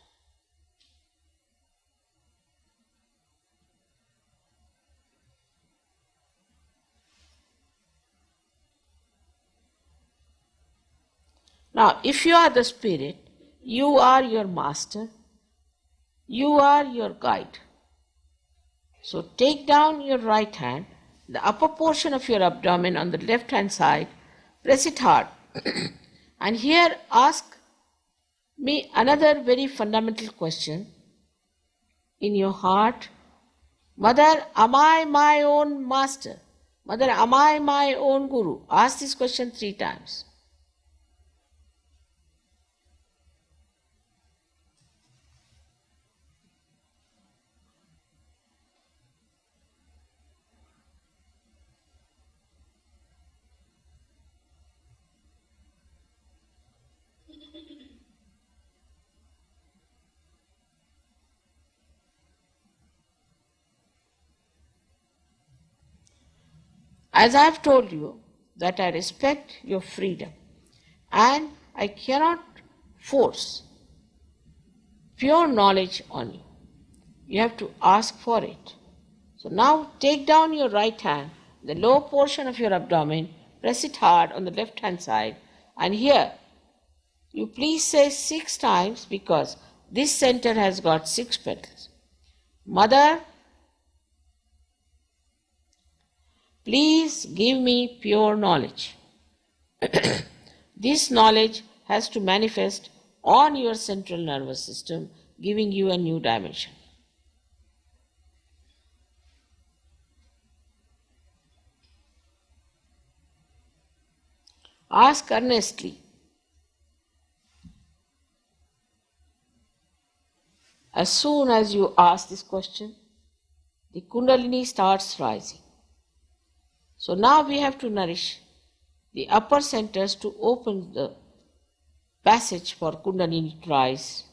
Now, if you are the spirit, you are your master, you are your guide. So take down your right hand, the upper portion of your abdomen on the left hand side, press it hard. And here ask me another very fundamental question in your heart. Mother, am I my own master? Mother, am I my own guru? Ask this question 3 times. As I have told you that I respect your freedom and I cannot force pure knowledge on you. You have to ask for it. So now take down your right hand, the lower portion of your abdomen, press it hard on the left hand side, and here you please say 6 times because this center has got 6 petals. Mother, please give me pure knowledge. This knowledge has to manifest on your central nervous system, giving you a new dimension. Ask earnestly. As soon as you ask this question, the Kundalini starts rising. So now we have to nourish the upper centers to open the passage for Kundalini to rise.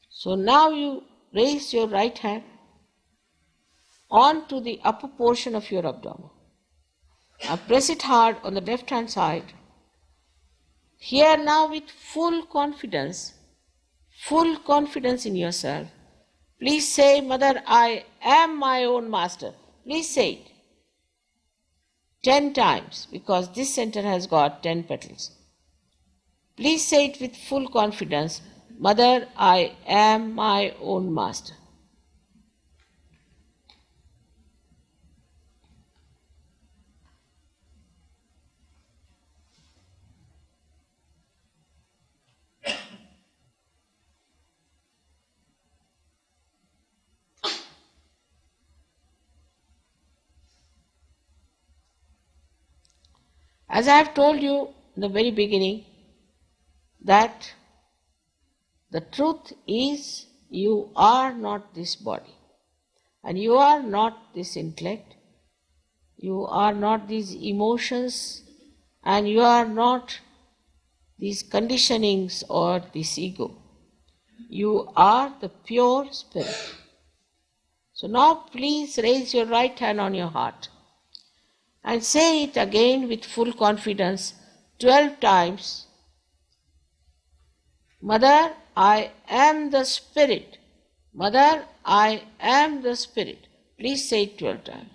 So now you raise your right hand onto the upper portion of your abdomen. Now press it hard on the left hand side. Here now with full confidence in yourself, please say, Mother, I am my own master. Please say it 10 times because this center has got 10 petals. Please say it with full confidence, Mother, I am my own master. As I have told you in the very beginning, that the truth is you are not this body, and you are not this intellect, you are not these emotions, and you are not these conditionings or this ego. You are the pure spirit. So now please raise your right hand on your heart and say it again with full confidence 12 times. Mother, I am the spirit. Mother, I am the spirit. Please say it 12 times.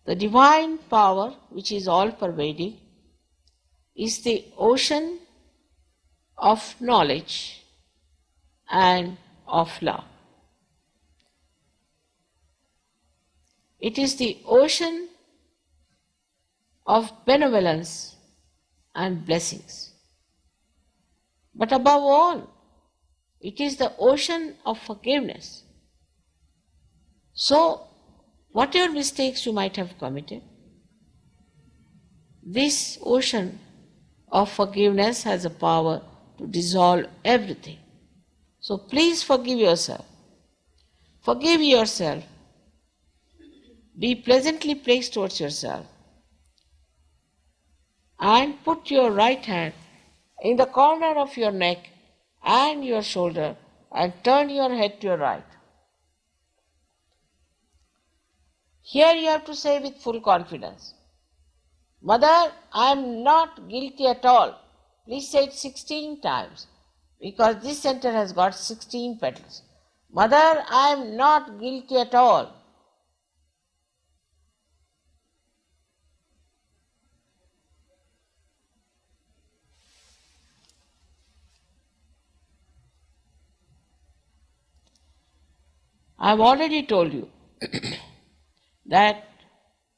The divine power, which is all pervading, is the ocean of knowledge and of love. It is the ocean of benevolence and blessings. But above all, it is the ocean of forgiveness. So, whatever mistakes you might have committed, this ocean of forgiveness has a power to dissolve everything. So please forgive yourself. Forgive yourself. Be pleasantly placed towards yourself. And put your right hand in the corner of your neck and your shoulder and turn your head to your right. Here you have to say with full confidence, Mother, I am not guilty at all. Please say it 16 times, because this center has got 16 petals. Mother, I am not guilty at all. I have already told you that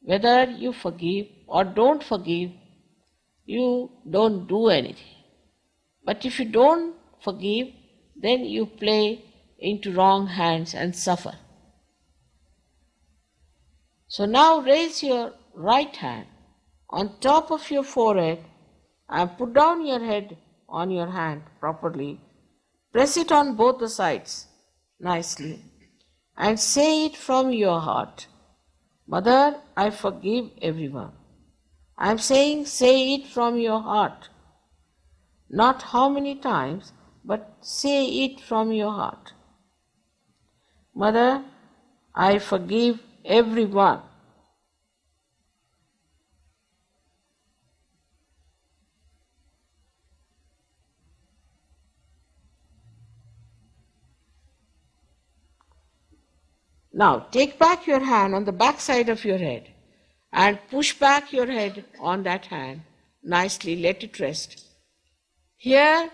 whether you forgive or don't forgive, you don't do anything. But if you don't forgive, then you play into wrong hands and suffer. So now raise your right hand on top of your forehead and put down your head on your hand properly. Press it on both the sides nicely and say it from your heart. Mother, I forgive everyone. I am saying say it from your heart. Not how many times, but say it from your heart. Mother, I forgive everyone. Now take back your hand on the back side of your head and push back your head on that hand. Nicely let it rest. Here,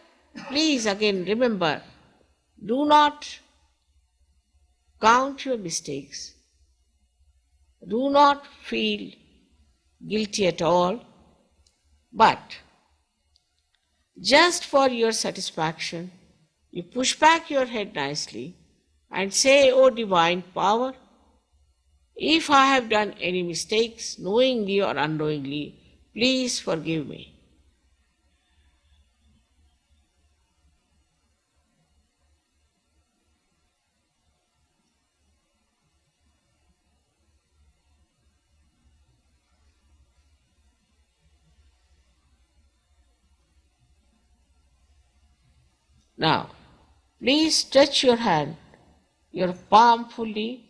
please again remember, do not count your mistakes. Do not feel guilty at all, but just for your satisfaction, you push back your head nicely and say, O divine power, if I have done any mistakes, knowingly or unknowingly, please forgive me. Now, please stretch your hand, your palm fully.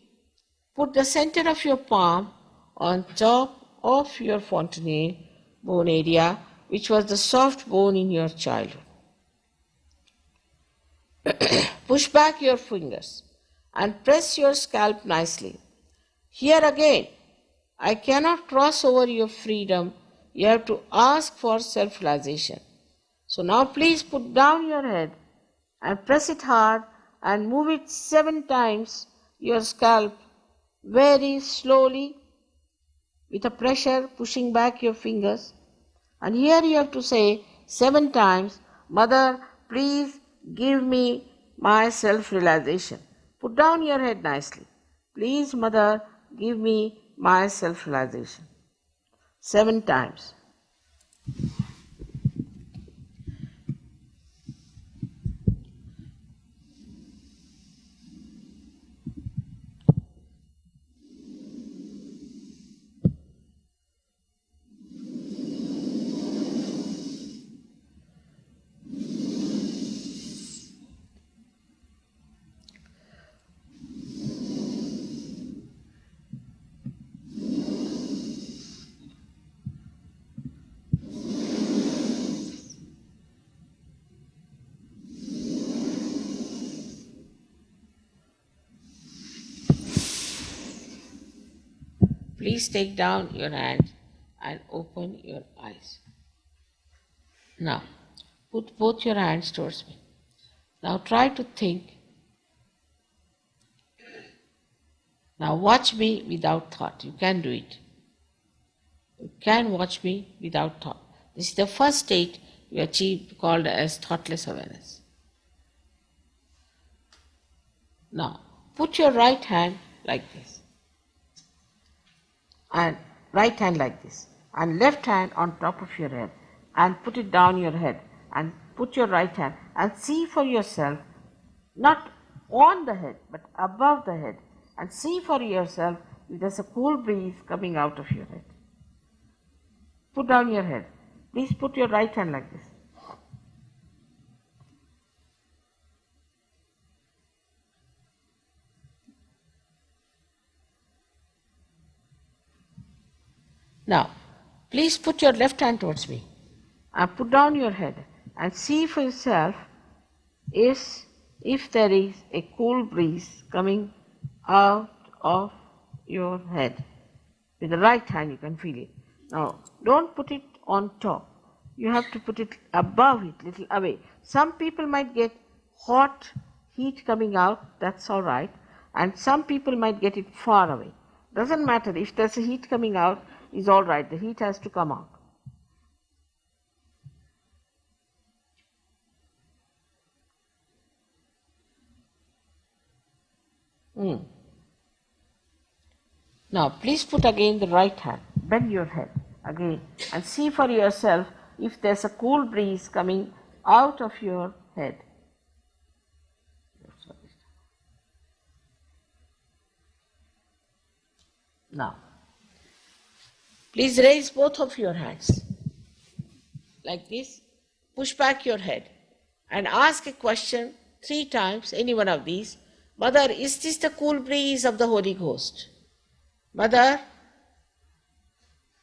Put the center of your palm on top of your fontanelle bone area, which was the soft bone in your childhood. Push back your fingers and press your scalp nicely. Here again, I cannot cross over your freedom. You have to ask for self-realization. So now please put down your head and press it hard and move it 7 times your scalp very slowly with a pressure pushing back your fingers. And here you have to say 7 times, Mother, please give me my self-realization. Put down your head nicely. Please, Mother, give me my self-realization. 7 times. Please take down your hand and open your eyes. Now, put both your hands towards me. Now try to think. Now watch me without thought. You can do it. You can watch me without thought. This is the first state you achieve called as thoughtless awareness. Now, put your right hand like this. And right hand like this, and left hand on top of your head, and put it down your head, and put your right hand, and see for yourself, not on the head, but above the head, and see for yourself if there's a cool breeze coming out of your head. Put down your head. Please put your right hand like this. Now, please put your left hand towards me and put down your head and see for yourself if there is a cool breeze coming out of your head. With the right hand you can feel it. Now, don't put it on top. You have to put it above it, little away. Some people might get hot heat coming out, that's all right. And some people might get it far away. Doesn't matter. If there's a heat coming out, is all right. The heat has to come out. Now, please put again the right hand. Bend your head again and see for yourself if there's a cool breeze coming out of your head. Now, please raise both of your hands like this. Push back your head and ask a question 3 times, any one of these. Mother, is this the cool breeze of the Holy Ghost? Mother,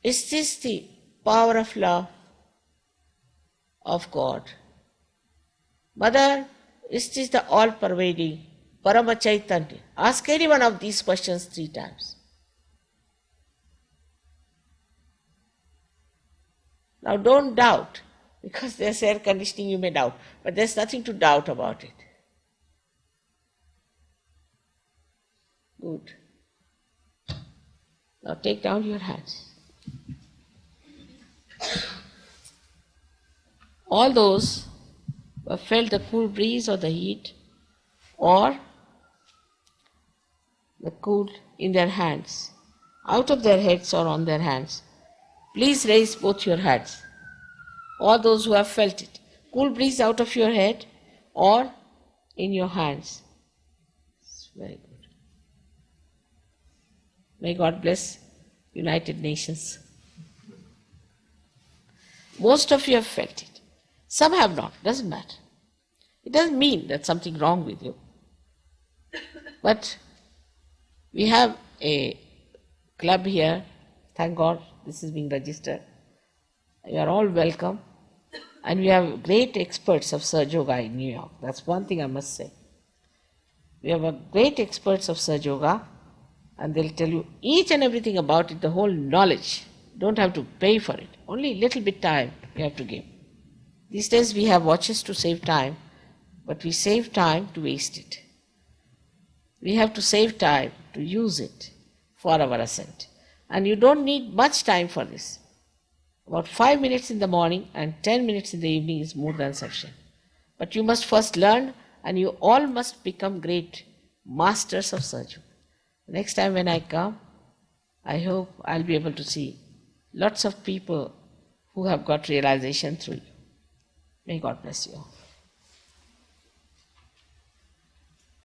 is this the power of love of God? Mother, is this the all-pervading Parama Chaitanya? Ask any one of these questions 3 times. Now don't doubt, because there's air conditioning you may doubt, but there's nothing to doubt about it. Good. Now take down your hands. All those who have felt the cool breeze or the heat or the cool in their hands, out of their heads or on their hands, please raise both your hands. All those who have felt it, cool breeze out of your head or in your hands. It's very good. May God bless United Nations. Most of you have felt it. Some have not, doesn't matter. It doesn't mean there's something wrong with you. But we have a club here. Thank God this is being registered. You are all welcome. And we have great experts of Sahaja Yoga in New York. That's one thing I must say. We have great experts of Sahaja Yoga, and they'll tell you each and everything about it, the whole knowledge. Don't have to pay for it. Only little bit time you have to give. These days we have watches to save time, but we save time to waste it. We have to save time to use it for our ascent. And you don't need much time for this. About 5 minutes in the morning and 10 minutes in the evening is more than sufficient. But you must first learn, and you all must become great masters of Sahaja Yoga. Next time when I come, I hope I'll be able to see lots of people who have got realization through you. May God bless you all.